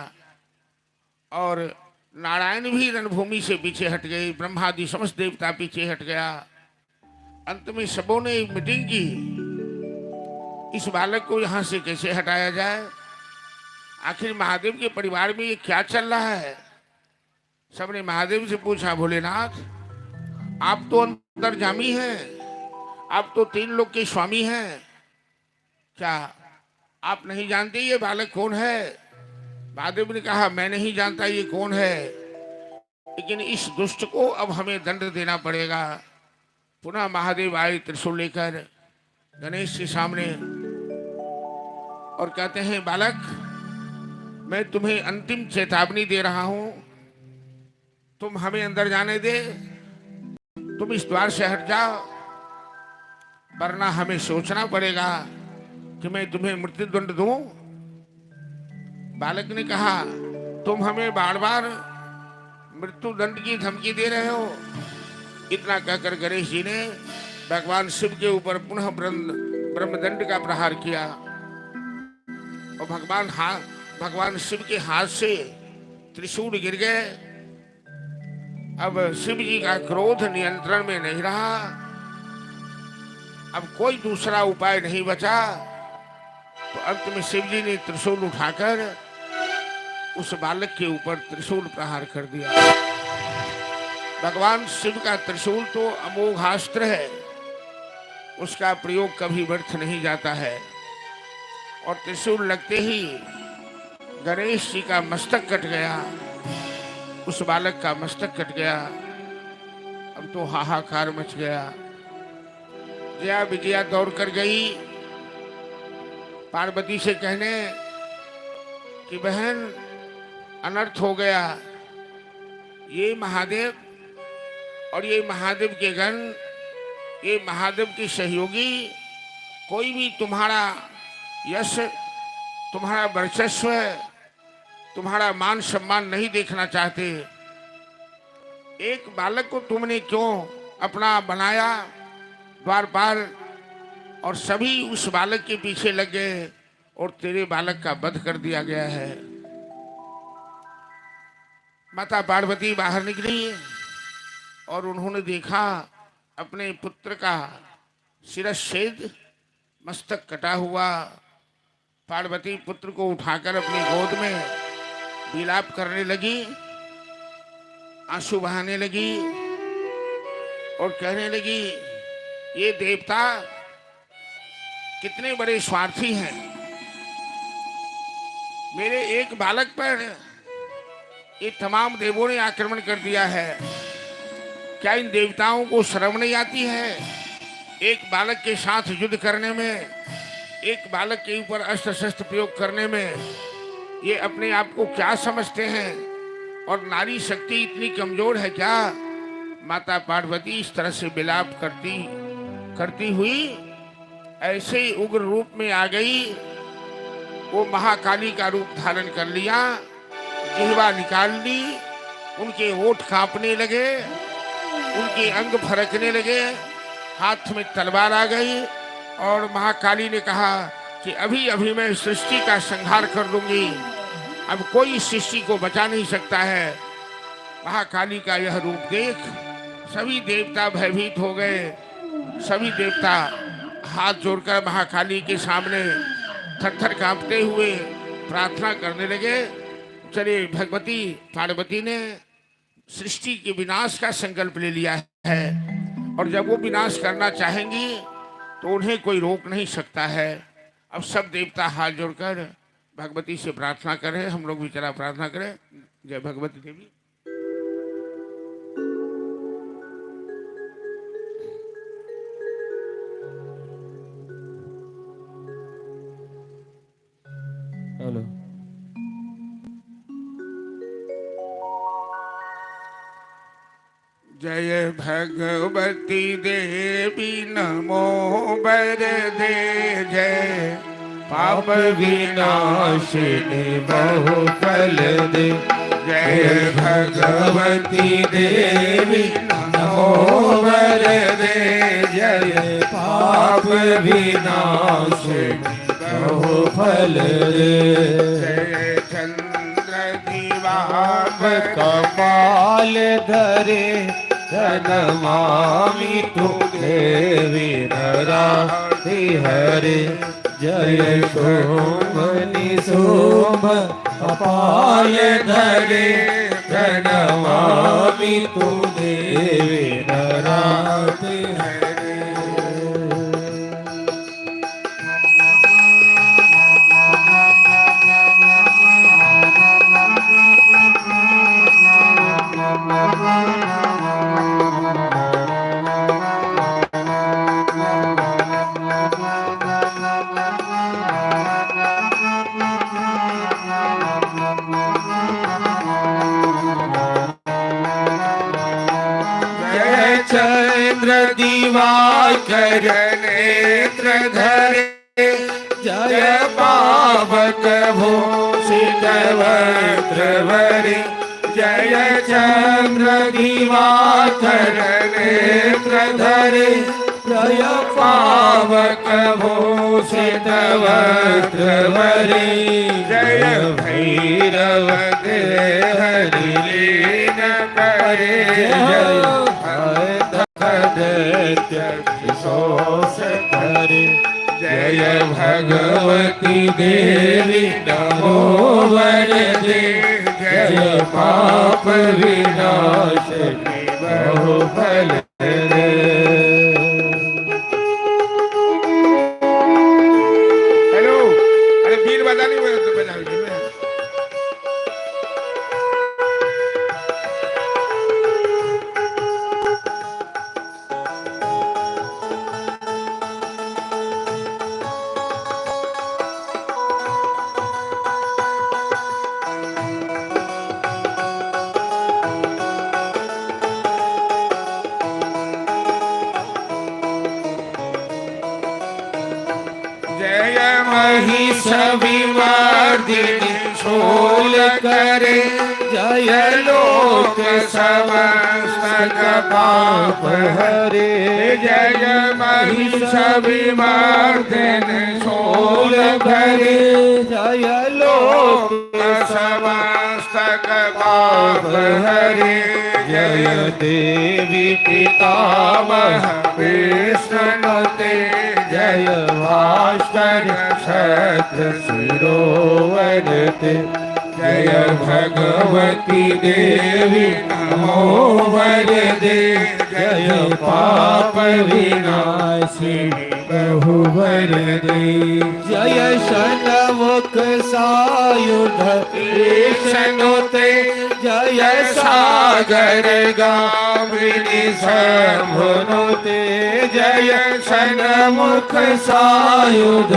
और नारायण भी रणभूमि से पीछे हट गए, ब्रह्मादि समस्त देवता पीछे हट गया। अंत में सबों ने एक मीटिंग की, इस बालक को यहां से कैसे हटाया जाए, आखिर महादेव के परिवार में ये क्या चल रहा है। सबने महादेव से पूछा, भोलेनाथ आप तो अंतर्यामी हैं, आप तो तीन लोक के स्वामी हैं, क्या आप नहीं जानते ये बालक कौन है? महादेव ने कहा, मैं नहीं जानता ये कौन है, लेकिन इस दुष्ट को अब हमें दंड देना पड़ेगा। पुनः महादेव आए त्रिशूल लेकर गणेश के सामने और कहते हैं, बालक, मैं तुम्हें अंतिम चेतावनी दे रहा हूं, तुम हमें अंदर जाने दे, तुम इस द्वार से हट जाओ, वरना हमें सोचना पड़ेगा कि मैं तुम्हें मृत्यु दंड दूं। बालक ने कहा, तुम हमें बार बार मृत्यु दंड की धमकी दे रहे हो। इतना कहकर गणेश जी ने भगवान शिव के ऊपर पुनः ब्रह्मदंड का प्रहार किया और भगवान शिव के हाथ से त्रिशूल गिर गए। अब शिव जी का क्रोध नियंत्रण में नहीं रहा, अब कोई दूसरा उपाय नहीं बचा, तो अंत में शिव जी ने त्रिशूल उठाकर उस बालक के ऊपर त्रिशूल प्रहार कर दिया। भगवान शिव का त्रिशूल तो अमोघास्त्र है, उसका प्रयोग कभी व्यर्थ नहीं जाता है। और त्रिशूल लगते ही गणेश जी का मस्तक कट गया, उस बालक का मस्तक कट गया। अब तो हाहाकार मच गया। जया विजया दौड़ कर गई पार्वती से कहने कि बहन, अनर्थ हो गया, ये महादेव और ये महादेव के गण, ये महादेव के सहयोगी, कोई भी तुम्हारा यश, तुम्हारा वर्चस्व, तुम्हारा मान सम्मान नहीं देखना चाहते। एक बालक को तुमने क्यों अपना बनाया द्वारपाल, और सभी उस बालक के पीछे लग गए और तेरे बालक का वध कर दिया गया है। माता पार्वती बाहर निकली और उन्होंने देखा अपने पुत्र का शिरच्छेद, मस्तक कटा हुआ। पार्वती पुत्र को उठाकर अपनी गोद में विलाप करने लगी, आंसू बहाने लगी और कहने लगी ये देवता कितने बड़े स्वार्थी हैं। मेरे एक बालक पर ये तमाम देवों ने आक्रमण कर दिया है। क्या इन देवताओं को शर्म नहीं आती है? एक बालक के साथ युद्ध करने में, एक बालक के ऊपर अस्त्र शस्त्र प्रयोग करने में ये अपने आप को क्या समझते हैं? और नारी शक्ति इतनी कमजोर है क्या? माता पार्वती इस तरह से विलाप करती हुई ऐसे ही उग्र रूप में आ गई। वो महाकाली का रूप धारण कर लिया, जिह्वा निकाल ली, उनके होठ कांपने लगे, उनके अंग फरकने लगे, हाथ में तलवार आ गई और महाकाली ने कहा कि अभी अभी मैं सृष्टि का संहार कर दूंगी, अब कोई इस सृष्टि को बचा नहीं सकता है। महाकाली का यह रूप देख सभी देवता भयभीत हो गए। सभी देवता हाथ जोड़कर महाकाली के सामने थर-थर कांपते हुए प्रार्थना करने लगे। चले भगवती पार्वती ने सृष्टि के विनाश का संकल्प ले लिया है और जब वो विनाश करना चाहेंगी तो उन्हें कोई रोक नहीं सकता है। अब सब देवता हाथ जोड़कर भगवती से प्रार्थना करें। हम लोग भी चला प्रार्थना करें। जय भगवती देवी। हेलो। जय भगवती देवी नमो वरदे जय पाप विनाशिनी बहु फल दे। जय भगवती देवी नमो वरदे जय पाप विनाशिनी बहु फल दे। जय चंद्र दिवाकर कपाल धरे नमामि तु देवी नराति हरे। जय शोभनि शोभ कपाल धरे नमामि तु देवी नराति हरे। चंद्र दिवाकर नेत्र धरे जय पावक भूषित वस्त्र भरे। जय चंद्र दिवाकर नेत्र धरे जय पावक भूषित वस्त्र भरे। जय भैरव देह लीन करे जय शोष करे। जय भगवती देवी नमो वरदे जय पाप विनाशिनी बहु फल दे। हेलो, अरे बीर बजा नहीं बजा विमर्दिनी शूल करे। जय लोक समस्त पाप हरे। जय महिष विमर्दिनी शूल करे। जय लोक समस्त पाप हरे। जय देवी पितामह विष्णुते जय भास्कर छत्र शिरोवरते। जय भगवती देवी नमो वरदे जय पाप विनाशी प्रभु वर दे। जय षण्मुख सायुध ईशनुते जय सागर गामिनी शंभुनुते जय षण्मुख सायुध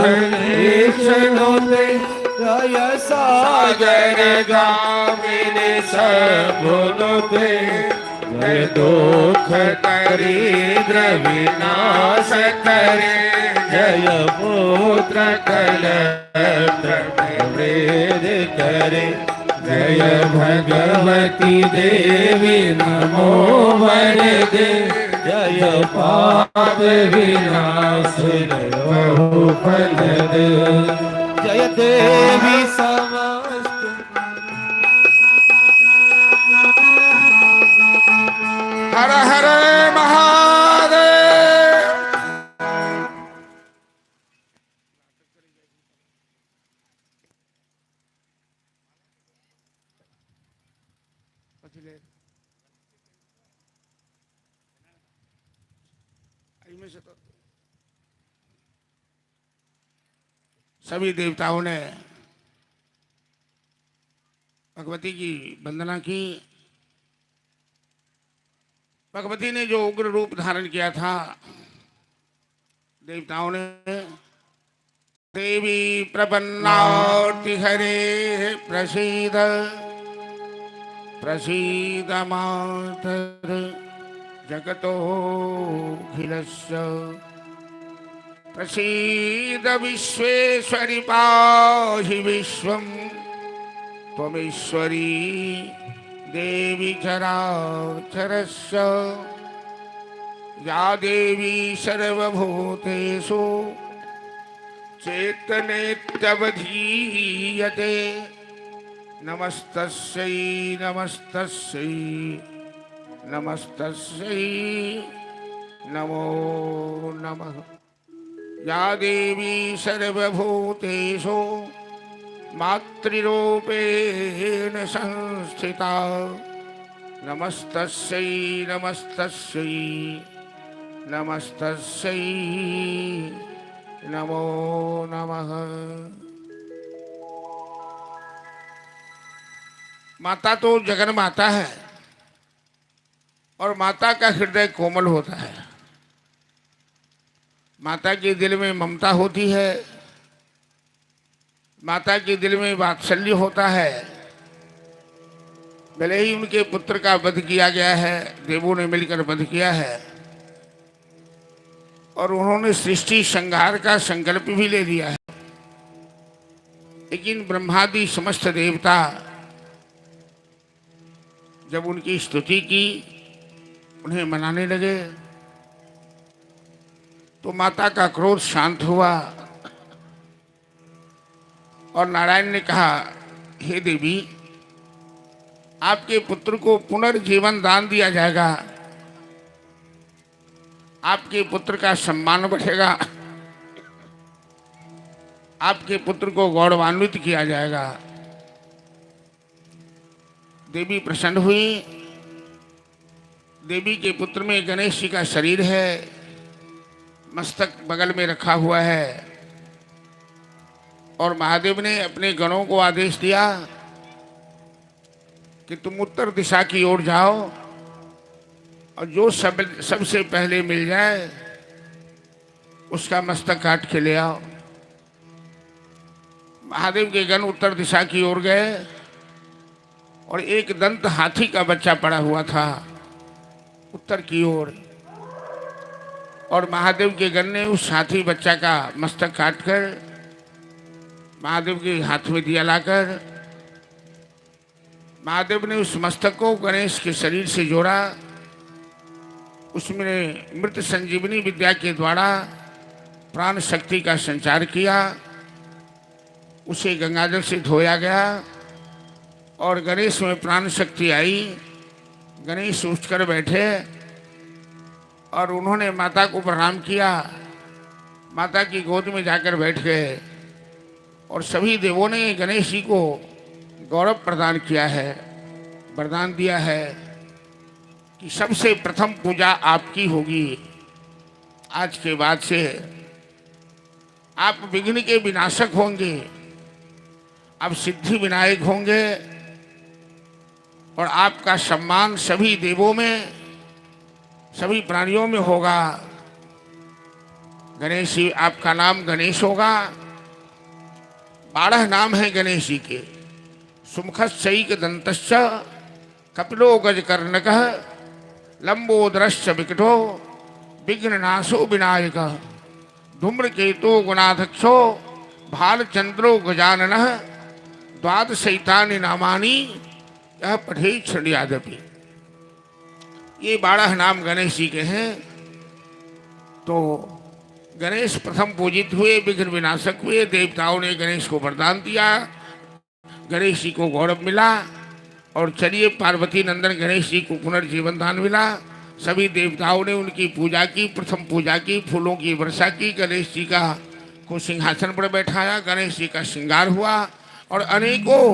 ईशनुते जय सागर गामिनी शंभुनुते जय दुख दरिद्र विनाश करे जय पुत्र कलत्र वृद्ध करे जय भगवती देवी नमो वरदे जय पाप विनाश बहु फल दे। जय देवी समस्त हर हर महादेव। सभी देवताओं ने भगवती की वंदना की। भगवती ने जो उग्र रूप धारण किया था, देवताओं ने देवी प्रपन्नाति हरे प्रसीद प्रसीद मातर जगतोऽखिलस्य प्रसीद विश्वेश्वरि पाहि विश्वं त्वमीश्वरी देवी चराचरस्य या देवी सर्वभूतेषु चैतन्यवधीयते नमस्तस्यै नमस्तस्यै नमस्तस्यै नमो नमः। या देवी सर्वभूतेषु मातृरूपेण संस्थिता नमस्तस्यै नमस्तस्यै नमस्तस्यै नमो नमः। माता तो जगन माता है और माता का हृदय कोमल होता है। माता के दिल में ममता होती है, माता के दिल में वात्सल्य होता है। भले ही उनके पुत्र का वध किया गया है, देवों ने मिलकर वध किया है और उन्होंने सृष्टि संहार का संकल्प भी ले लिया है, लेकिन ब्रह्मादि समस्त देवता जब उनकी स्तुति की, उन्हें मनाने लगे, तो माता का क्रोध शांत हुआ और नारायण ने कहा, हे देवी, आपके पुत्र को पुनर्जीवन दान दिया जाएगा, आपके पुत्र का सम्मान बढ़ेगा, आपके पुत्र को गौरवान्वित किया जाएगा। देवी प्रसन्न हुई। देवी के पुत्र में गणेश जी का शरीर है, मस्तक बगल में रखा हुआ है और महादेव ने अपने गणों को आदेश दिया कि तुम उत्तर दिशा की ओर जाओ और जो सबसे पहले मिल जाए उसका मस्तक काट के ले आओ। महादेव के गण उत्तर दिशा की ओर गए और एक दंत हाथी का बच्चा पड़ा हुआ था उत्तर की ओर, और महादेव के गण ने उस हाथी बच्चा का मस्तक काटकर महादेव के हाथ में दिया लाकर महादेव ने उस मस्तक को गणेश के शरीर से जोड़ा। उसमें मृत संजीवनी विद्या के द्वारा प्राण शक्ति का संचार किया। उसे गंगाजल से धोया गया और गणेश में प्राण शक्ति आई। गणेश उठकर बैठे और उन्होंने माता को प्रणाम किया। माता की गोद में जाकर बैठ गए और सभी देवों ने गणेश जी को गौरव प्रदान किया है, वरदान दिया है कि सबसे प्रथम पूजा आपकी होगी। आज के बाद से आप विघ्न के विनाशक होंगे, आप सिद्धि विनायक होंगे और आपका सम्मान सभी देवों में, सभी प्राणियों में होगा। गणेश जी, आपका नाम गणेश होगा। 12 नाम है गणेश जी के। सुमुखश्चैक दंतश्च कपिलो गजकर्णकः लंबोदरश्च विकटो विघ्ननाशो विनायक धूम्रकेतो गुणाध्यक्षो भालचंद्रो गजाननः द्वादशैतानि नामानि यह पठे क्षणयादपि। ये 12 नाम गणेश जी के हैं। तो गणेश प्रथम पूजित हुए, विघ्न विनाशक हुए। देवताओं ने गणेश को वरदान दिया, गणेश जी को गौरव मिला। और चलिए, पार्वती नंदन गणेश जी को पुनर्जीवन दान मिला। सभी देवताओं ने उनकी पूजा की, प्रथम पूजा की, फूलों की वर्षा की। गणेश जी का को सिंहासन पर बैठाया, गणेश जी का श्रृंगार हुआ और अनेकों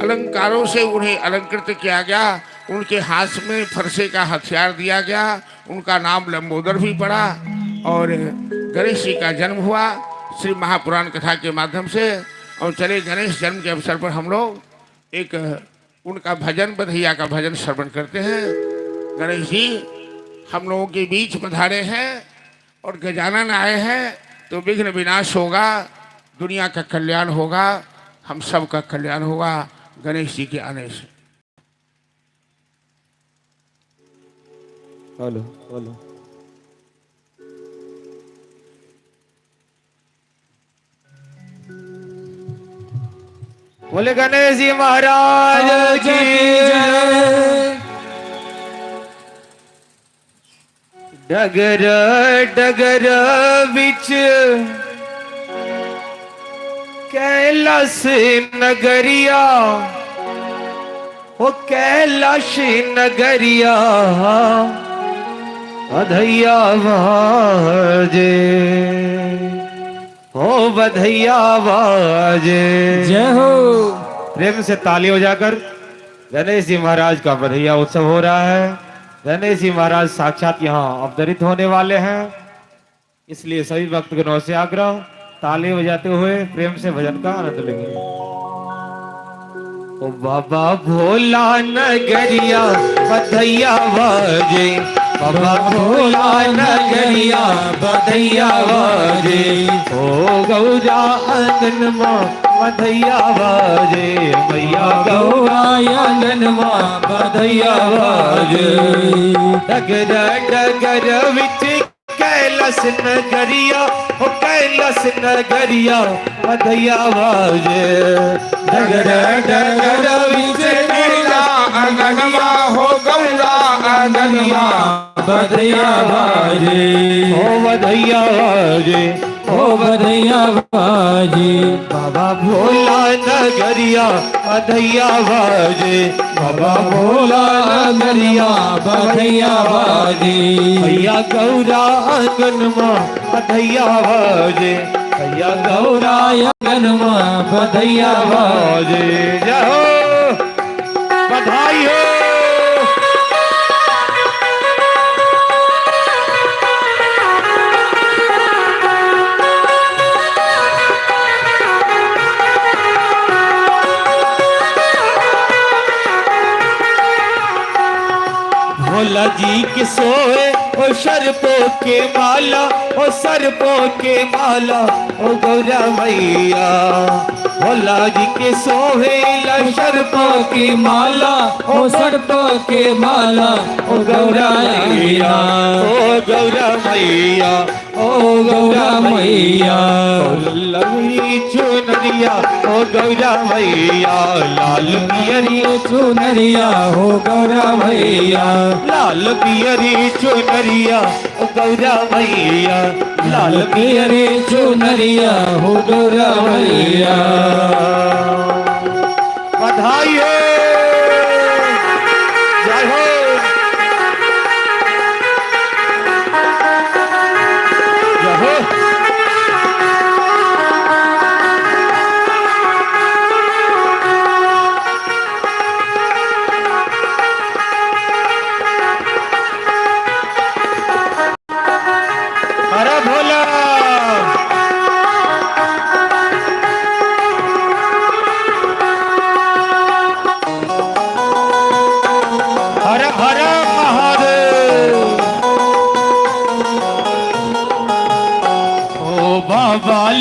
अलंकारों से उन्हें अलंकृत किया गया। उनके हाथ में फरसे का हथियार दिया गया। उनका नाम लंबोदर भी पड़ा और गणेश जी का जन्म हुआ श्री महापुराण कथा के माध्यम से। और चले, गणेश जन्म के अवसर पर हम लोग एक उनका भजन, बधैया का भजन श्रवण करते हैं। गणेश जी हम लोगों के बीच पधारे हैं और गजानन आए हैं, तो विघ्न विनाश होगा, दुनिया का कल्याण होगा, हम सब का कल्याण होगा गणेश जी के आने से। बोलो बोलो। बोले गणेश जी महाराज की जय। डगर डगर बिच कैलाश नगरिया, ओ कैलाश नगरिया बधैया बाजे, ओ बधैया बाजे। जय हो। प्रेम से ताली हो जाकर गणेश जी महाराज का बधैया उत्सव हो रहा है। गणेश जी महाराज साक्षात यहाँ अवतरित होने वाले हैं, इसलिए सभी भक्तगणों से आग्रह, ताली बजाते हुए प्रेम से भजन का आनंद लेंगे। ओ बाबा भोला नगरिया बधैया बाजे, बाबा भोला नगरिया बधैया बाजे, ओ गौरा आंगन माँ बधैया बाजे, मैया गौरा आंगन माँ बधैया बाजे। डगर डगर विच कैलाश नगरिया, ओ कैलाश नगरिया बधैया बाजे। डगर डगर विच गौरा आंगनवा हो, गौरा आंगनवा बधैया बाजे, ओ बधैया बाजे, ओ बधैया बाजे। बाबा भोला नगरिया बधैया बाजे, बाबा भोला नगरिया बधैया बाजे, भैया गौरा आंगन माँ बधैया बाजे, भैया गौरा आंगन माँ बधैया बाजे। जय हो, बधाई हो। भोला जी के सोए ओ सर्पों के माला, ओ सर्पों के माला, ओ गौरा मैया। भोला जी के सोहे सर्पों की माला, ओ सर्पों के माला, ओ गौरा मैया, ओ गौरा मैया, ओ गौरा मैया। लवरी चुनरिया ओ गौरा मैया, लाल पियरी चुनरिया हो गौरा मैया, लाल पियरी चुनरिया ओ गौरा मैया, लाल पियरी चुनरिया हो गौरा मैया। बधाई हो, जय हो। जय हो।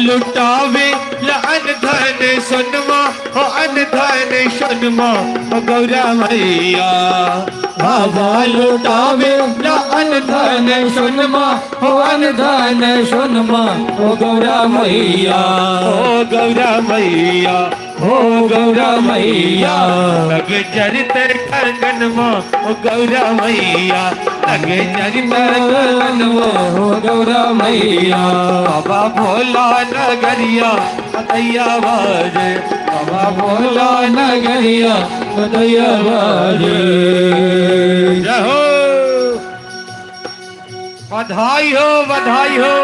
लुटावे लन धन सुनमा हो अन धन सुनमा हो गौरा मैया बाबा लुटावे अन धन सुनमा हो अन धन सुनमा ओ गौरा मैया ओ गौरा मैया हो गौरा मैया लग चरित खगन माँ ओ गौरा मैया लग चरित खगन माँ हो गौरा मैया बाबा भोला नगरिया बधैया बाजे बाबा भोला नगरिया बधैया बाजे रहो बधाई हो बधाई हो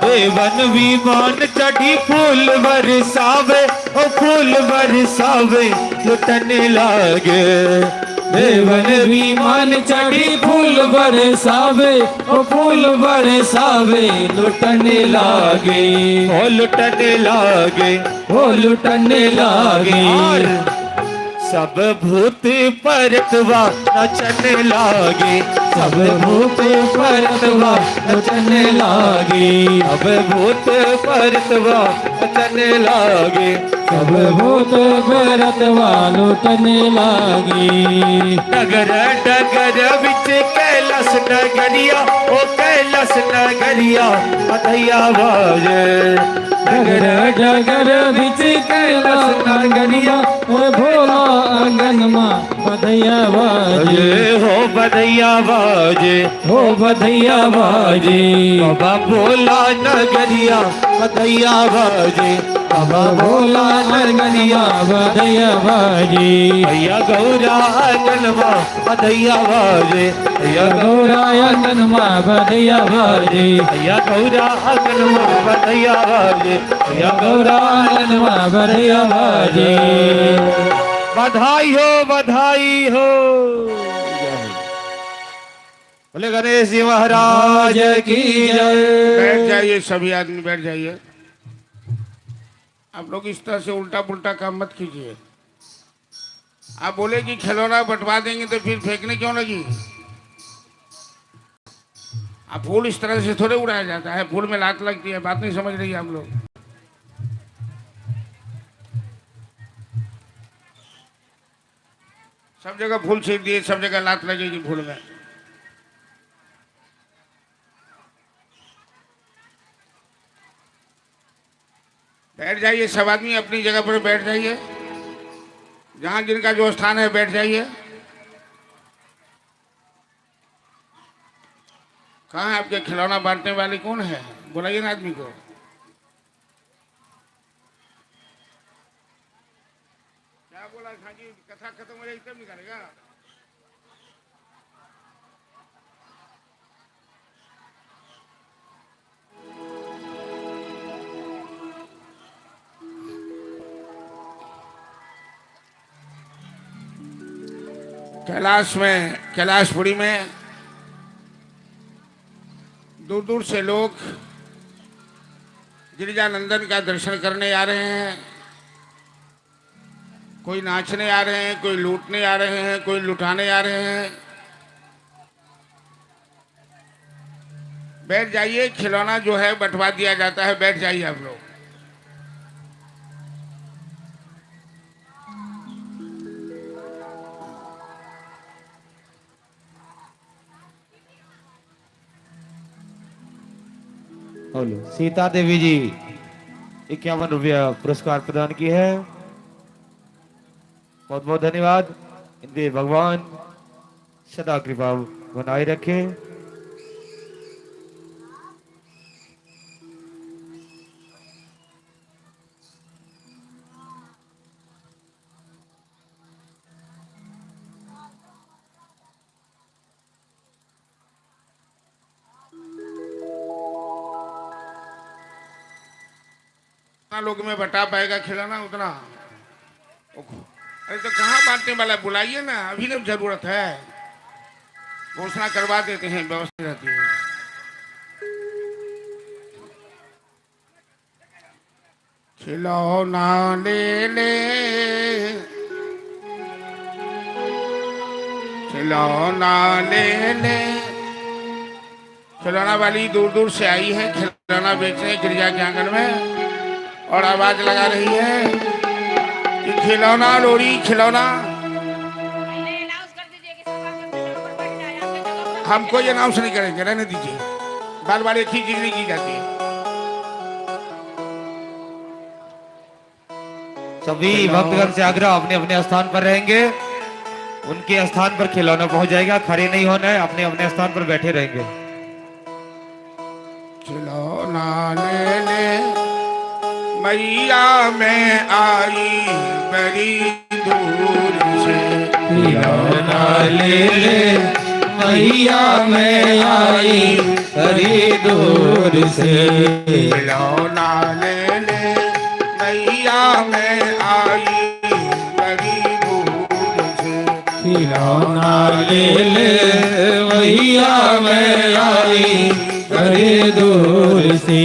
देवन विमान चढ़ी फूल बरसावे ओ फूल बरसावे लुटने लागे देवन विमान चढ़ी फूल बरसावे ओ फूल बरसावे लुटने लागे ओ लुटने लागे ओ लुटने लागे सब भूत परतवा नचने लागे सब भूत परतवा नचने लागे सब भूत परतवा नचने लागे सब भूत परतवा लुटने लागे नगर डगर बिच कैलाश नगरिया ओ कैलाश नगरिया बधैया बाजे डगर डगर बिच कैलाश नगरिया ओ भोला आंगन मां बधैया बाजे हो बधैया बाजे हो बधैया बाजे बाबा भोला नगरिया बधैया बाजे बाबा भोला नगरिया बधैया बाजे भैया गौरा आंगन मां बधैया बाजे भैया गौरा आंगन मां बधैया बाजे भैया गौरा आंगन मां बधैया बाजे भैया गौरा आंगन मां बधैया बाजे बधाई हो बधाई हो बोले गणेश जी महाराज की जय। बैठ जाइए, सभी आदमी बैठ जाइए। आप लोग इस तरह से उल्टा पुल्टा काम मत कीजिए। आप बोले कि खिलौना बंटवा देंगे तो फिर फेंकने क्यों लगी? आप फूल इस तरह से थोड़े उड़ाया जाता है, फूल में लात लगती है। बात नहीं समझ रही आप लोग। सब जगह फूल छीन दिए, सब जगह लात लगेगी फूल में। बैठ जाइए, सब आदमी अपनी जगह पर बैठ जाइए। जहां जिनका जो स्थान है बैठ जाइए। कहाँ है आपके खिलौना बांटने वाले? कौन है? बुलाइए ना आदमी को। क्या बोला खाजी? कथा खत्म हो जाएगी तब निकालेगा। कैलाश में, कैलाशपुरी में दूर दूर से लोग गिरिजानंदन का दर्शन करने आ रहे हैं। कोई नाचने आ रहे हैं, कोई लूटने आ रहे हैं, कोई लुटाने आ रहे हैं। बैठ जाइए, खिलौना जो है बंटवा दिया जाता है। बैठ जाइए आप लोग। सीता देवी जी 51 रुपया पुरस्कार प्रदान किए हैं। बहुत बहुत धन्यवाद। इनके भगवान सदा कृपा बनाए रखें। जितना लोग में बटा पाएगा खिलाना उतना। अरे तो कहाँ बांटने वाला, बुलाइए ना, अभी ना जरूरत है, घोषणा करवा देते हैं, व्यवस्था रहती है। खिलौना ले ले, खिलौना ले ले। खिलौना वाली दूर दूर से आई है खिलौना बेचने गिरजा के आंगन में, और आवाज लगा रही है कि खिलौना लोरी खिलौना। हमको ये अनाउंस नहीं करेंगे, रहने दीजिए, बाल बाल एक ही जिगरी की जाती है। सभी भक्तगण से आग्रह, अपने अपने स्थान पर रहेंगे, उनके स्थान पर खिलौना पहुंच जाएगा, खड़े नहीं होना है, अपने अपने स्थान पर बैठे रहेंगे। खिलौना ले ले मैया मैं आई बड़ी दूर से, खिलौना ले ले मैया मैं आई बड़ी दूर से। खिलौना ले ले मैया मैं आई बड़ी दूर से। खिलौना ले ले मैया मैं आई बड़ी दूर से।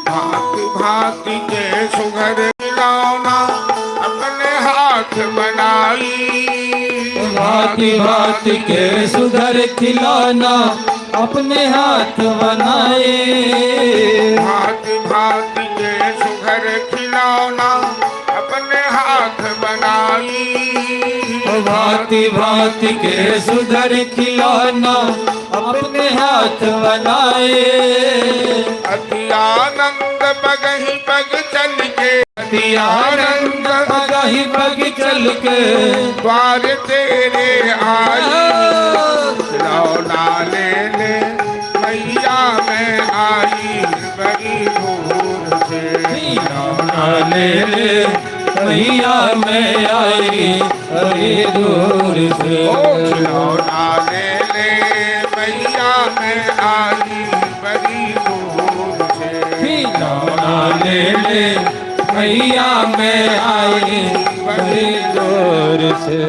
भांति भांति के सुघर खिलौना अपने हाथ बनाई। भांति भांति के सुघर खिलौना अपने हाथ बनाए। भांति भांति के सुघर खिलौना अपने हाथ बनाई। भांति भांति के सुघर खिलौना अपने हाथ बनाए। अति आनंद बगही पग चल के, अति आनंद बगही पग चल के द्वार तेरे आई। खिलौना ले ले मैया मैं आई बड़ी दूर से। खिलौना ले ले मैया मैं आई बड़ी दूर से। खिलौना ले ले मैया मैं आई बड़ी दूर से। खिलौना ले ले मैया मैं आई बड़ी दूर से।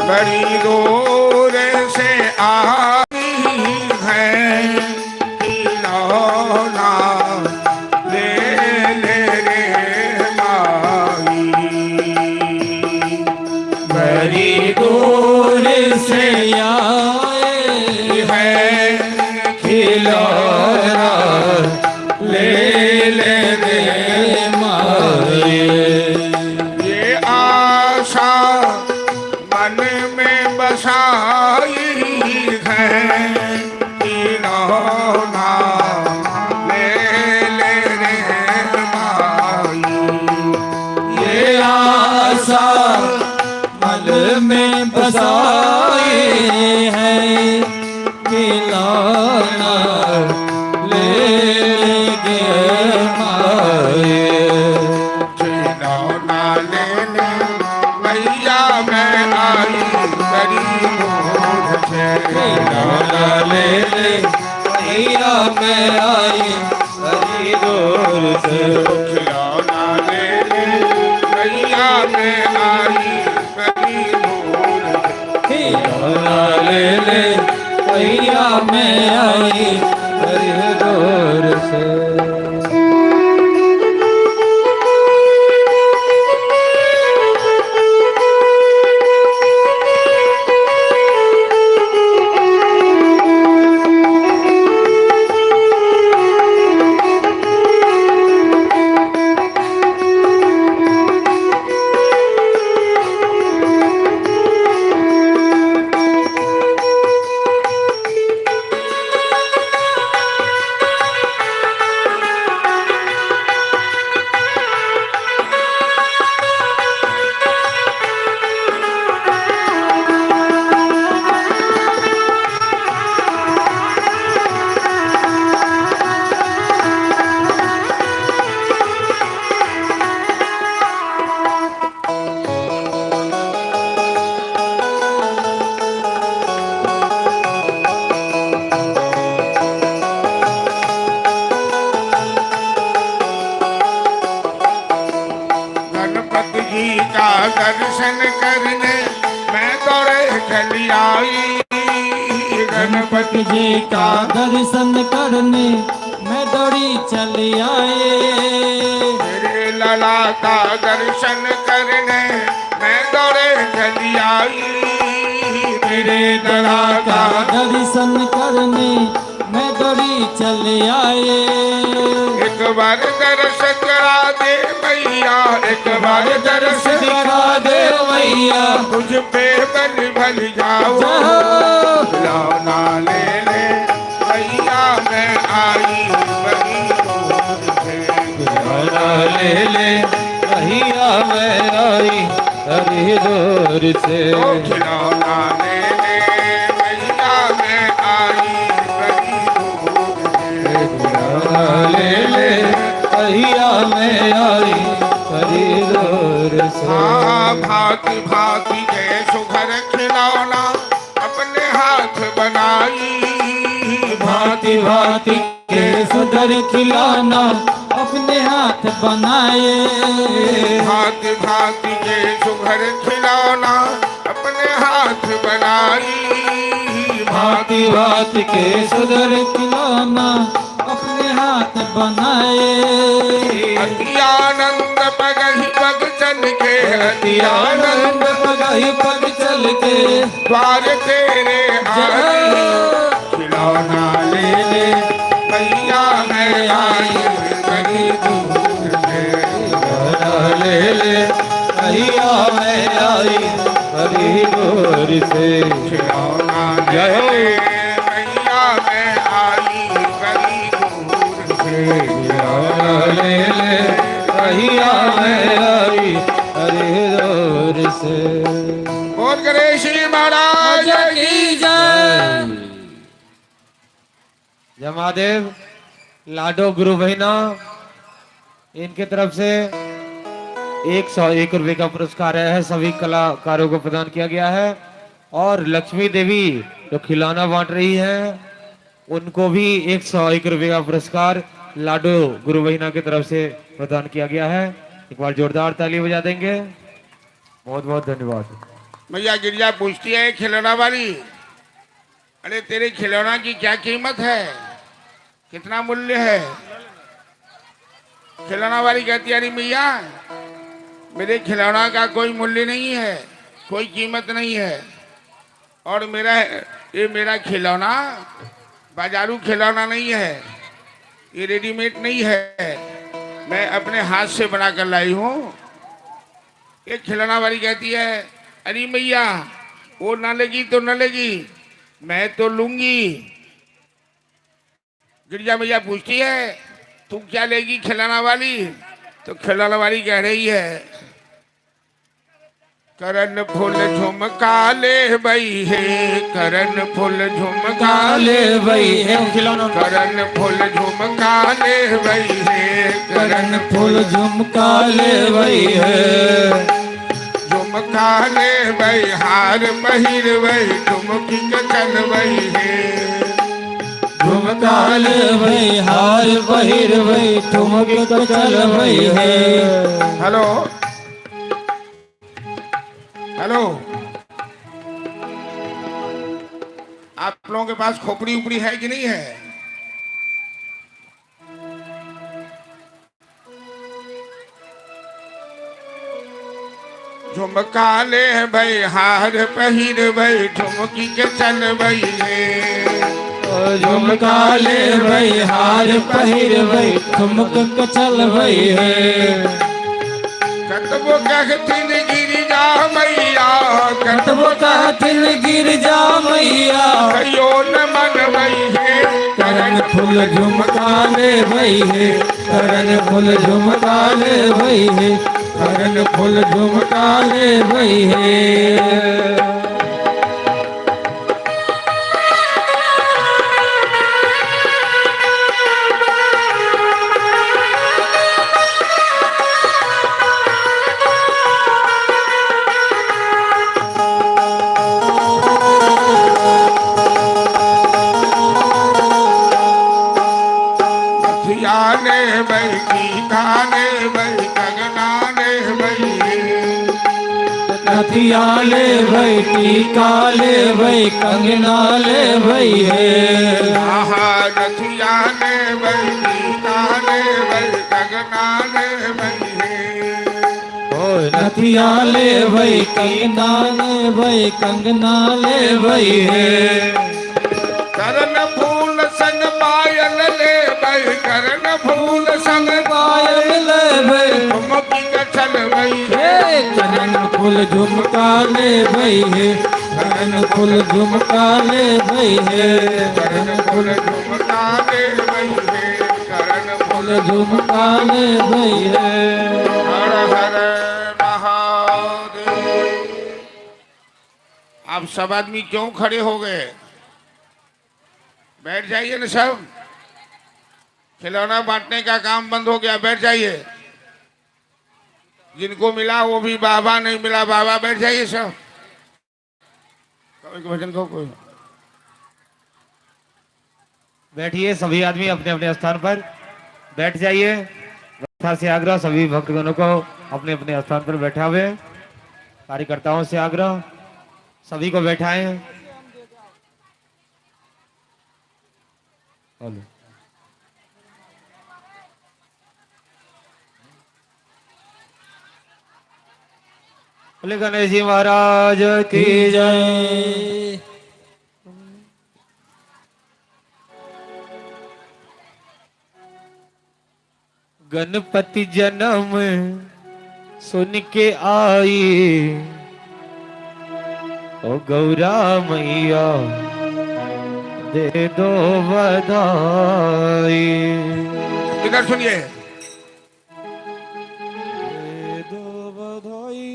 बड़ी दूर से आई है खिलौना ले ले रे माई। बड़ी दूर से आए है खिलौना ले ले रे माए। ये आशा मन में बसाई है खिलौना ले ले रे माई। ये आशा मन में बसाए है खिलौना ले गे माए। खिलौना ले ले मैया मैं आई बड़ी दूर से। खिलौना ले ले मैया मैं आई बड़ी दूर से। खिलौना ले ले मैया मैं आई बड़ी दूर से। खिलौना ले ले मैया मैं आई बड़ी दूर से। चली आई गणपति जी का दर्शन करने मैं दौड़ी चली आए। मेरे लाला का दर्शन करने मैं दौड़े चली आई। मेरे लाला का दर्शन करने मैं दौड़ी चली आए। एक बार दर्श करा दे मैया, एक बार दर्श करा दे मैया, तुझ पे बल भल जाओ। खिलौना ले ले मैया मैं आई बड़ी दूर से। खिलौना ले ले मैया मैं आई बड़ी दूर से। ओ खिलौना ले ले मैया मैं आई बड़ी दूर से। खिलौना ले ले मैया मैं आई बड़ी दूर से। हाँ भांति भांति के सुघर खिलौना अपने हाथ बनाई। भांति भांति के सुंदर खिलौना अपने हाथ बनाए। भांति भांति के सुघर खिलौना अपने हाथ बनाई। भांति भांति के सुंदर खिलौना अपने हाथ बनाए। अति आनंद पगहि पग चल के, अति आनंद पगहि पग चल के द्वार तेरे आई। खिलौना ले ले मैया मैं आई बड़ी दूर से। खिलौना ले ले मैया मैं आई बड़ी दूर से। खिलौना ले ले मैया मैं आई बड़ी दूर से। खिलौना ले ले मैया मैं आई बड़ी दूर से। बोल गणेश जी महाराज की जय। जय महादेव। लाडो गुरु बहिना इनके तरफ से 101 रुपए का पुरस्कार है, सभी कलाकारों को प्रदान किया गया है। और लक्ष्मी देवी जो खिलौना बांट रही है उनको भी 101 रुपए का पुरस्कार लाडो गुरु बहिना की तरफ से प्रदान किया गया है। एक बार जोरदार ताली बजा देंगे। बहुत बहुत धन्यवाद। मैया गिरिजा पूछती है खिलौना वाली, अरे तेरे खिलौना की क्या कीमत है, कितना मूल्य है? खिलौना वाली कहती है अरे मैया मेरे खिलौना का कोई मूल्य नहीं है, कोई कीमत नहीं है। और मेरा खिलौना बाजारू खिलौना नहीं है, ये रेडीमेड नहीं है, मैं अपने हाथ से बना कर लाई हूँ। एक खिलौना वाली कहती है अरे मैया वो ना लगी तो न लगी, मैं तो लूंगी। गिरजा मैया पूछती है तू क्या लेगी खिलौना वाली? तो खिलौना वाली कह रही है करन फूल झुमका ले बई है, करन फूल झुमका ले बई है खिलौना। करन फूल झुमका ले बई है, करन फूल झुमका ले बई है। झुमका ले बई हार पहिर बई ठुमकी के चल बई है। झुमका ले बई हार पहिर बई ठुमकी के चल बई है। हेलो हेलो, आप लोगों के पास खोपड़ी उपड़ी है कि नहीं है? झुमका ले भाई हार पहिर भाई ठुमकी के चल भाई है। झुमका ले बई हार पहिर बई ठुमकी के चल बई है। कतबो कहथिन गिर जा मैया, कतबो कहथिन गिर जा मैया, कहियो न मन भई है। करन फूल झुमका ले बई है, करन फूल झुमका ले बई है, करन फूल झुमका ले बई है। ने भई गीता ने भई गगना ने भई नथिया ले भई टीका ले भई कंगना ले भई है आहा नथिया ले भई टीका ले भई कंगना ले भई है नथिया ले भई कंगना ले भई कंगना ले भई है करण फूल संग पायल ले भई करण फूल संग पायल ले भई झुमकी के चल भई हे करण फूल झुमका ले भई है करण फूल झुमका ले भई है करण फूल झुमका ले भई है करण फूल फूल झुमका ले भई है हर हर महादेव। आप सब आदमी क्यों खड़े हो गए? बैठ जाइए ना सब। खिलौना बांटने का काम बंद हो गया, बैठ जाइए। जिनको मिला वो भी बाबा, नहीं मिला बाबा, बैठ जाइए सब। कोई भजन को कोई बैठिए सभी आदमी अपने अपने स्थान पर बैठ जाइए। व्यवस्था से आग्रह सभी भक्तगणों को अपने अपने स्थान पर बैठा हुए। कार्यकर्ताओं से आग्रह सभी को बैठाएं। हेलो बोले गणेश जी महाराज की जय। गणपति जन्म सुन के आई ओ गौरा मैया दे दो बधाई। इधर सुनिए। दे दो बधाई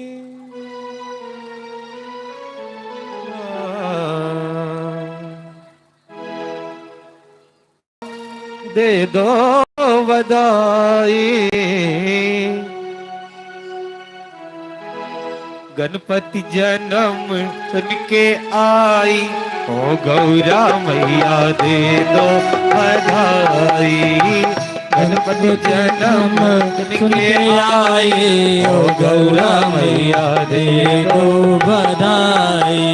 दे दो बधाई। गणपति जन्म सुन के आई ओ गौरा मैया दे दो बधाई। गणपति जन्म सुन के आई ओ गौरा मैया दे दो बधाई।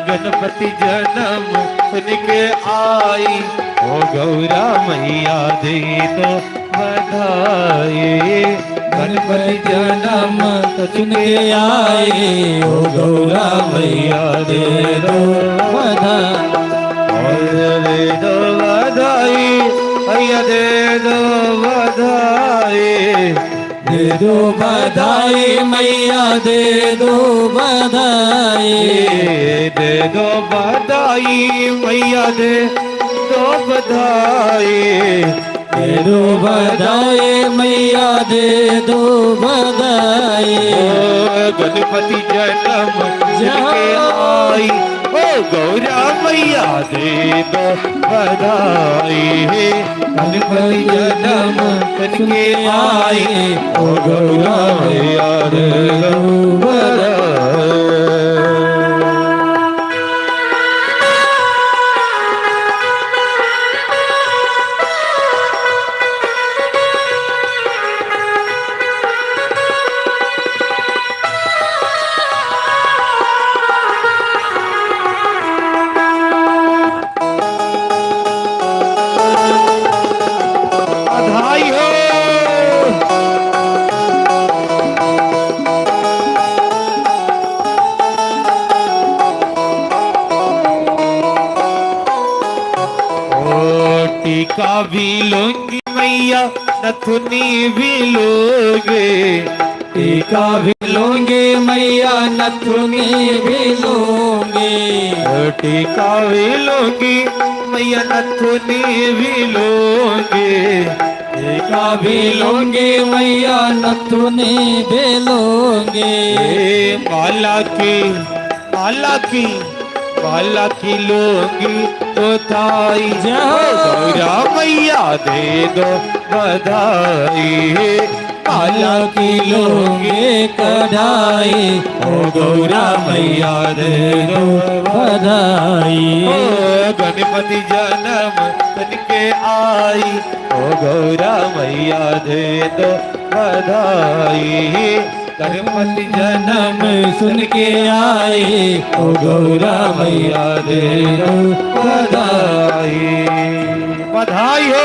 गणपति जन्म सुन के आई ओ गौरा मैया दे दो बधाई। गणपति जन्म सुन के आए ओ गौरा मैया दे दो बधाई। दे दो बधाई भैया दे दो बधाई। दे दो बधाई मैया दे दो बधाई। दे दो बधाई मैया दे दो बधाई। दे दो बधाई मैया दे दो बधाई। गणपति जन्म के आई ओ गौरा मैया दे दो बधाई। गणपति जन्म के आई ओ गौरा मैया दे दो बधाई। टीका भी लूंगी मैया नथुनी भी लोगे। टीका भी लोगे मैया नथुनी भी लोगे। टीका भी लोगी मैया नथुनी भी लोगे। टीका भी लोगे मैया नथुनी भी लोगे। माला की माला की माला की लोगी तो थाई गौरा मैया दे दो बधाई। माला की लोगे कढ़ाई ओ गौरा मैया दे दो बधाई। गणपति जन्म सुन के आई ओ गौरा मैया दे दो बधाई। गणपति जन्म सुन के आए ओ गौरा मैया दे दो बधाई। बधाई हो।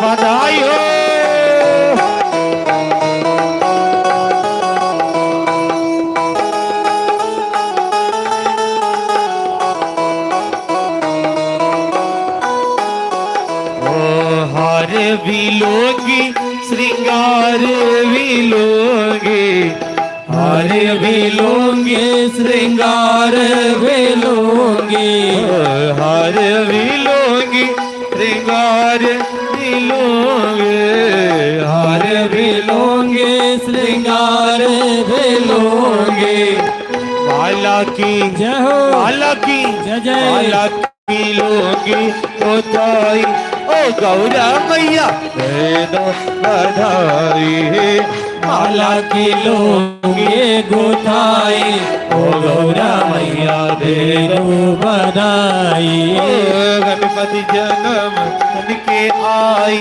बधाई हो। हार भी लोगी श्रृंगार भी लोगे, हार भी लोगे श्रृंगार भी लोगे, हार भी लोगी श्रृंगार भी लोगे, हार भी लोगे श्रृंगार भी लोगे। माला की जय हो, माला की जय जय। माला की लोगी बधाई ओ गौरा मैया दे दो बधाई। माला की लोगे गोथाई ओ गौरा मैया दे दो बधाई। ओ गणपति जन्म सुन के आई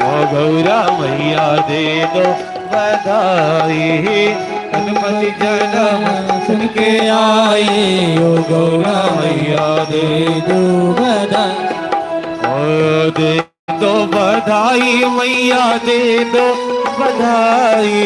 ओ गौरा मैया दे दो बधाई। गणपति जन्म सुन के आए ओ गौरा मैया दे दो बधाई। ओ दे दो बधाई मैया दे दो बधाई।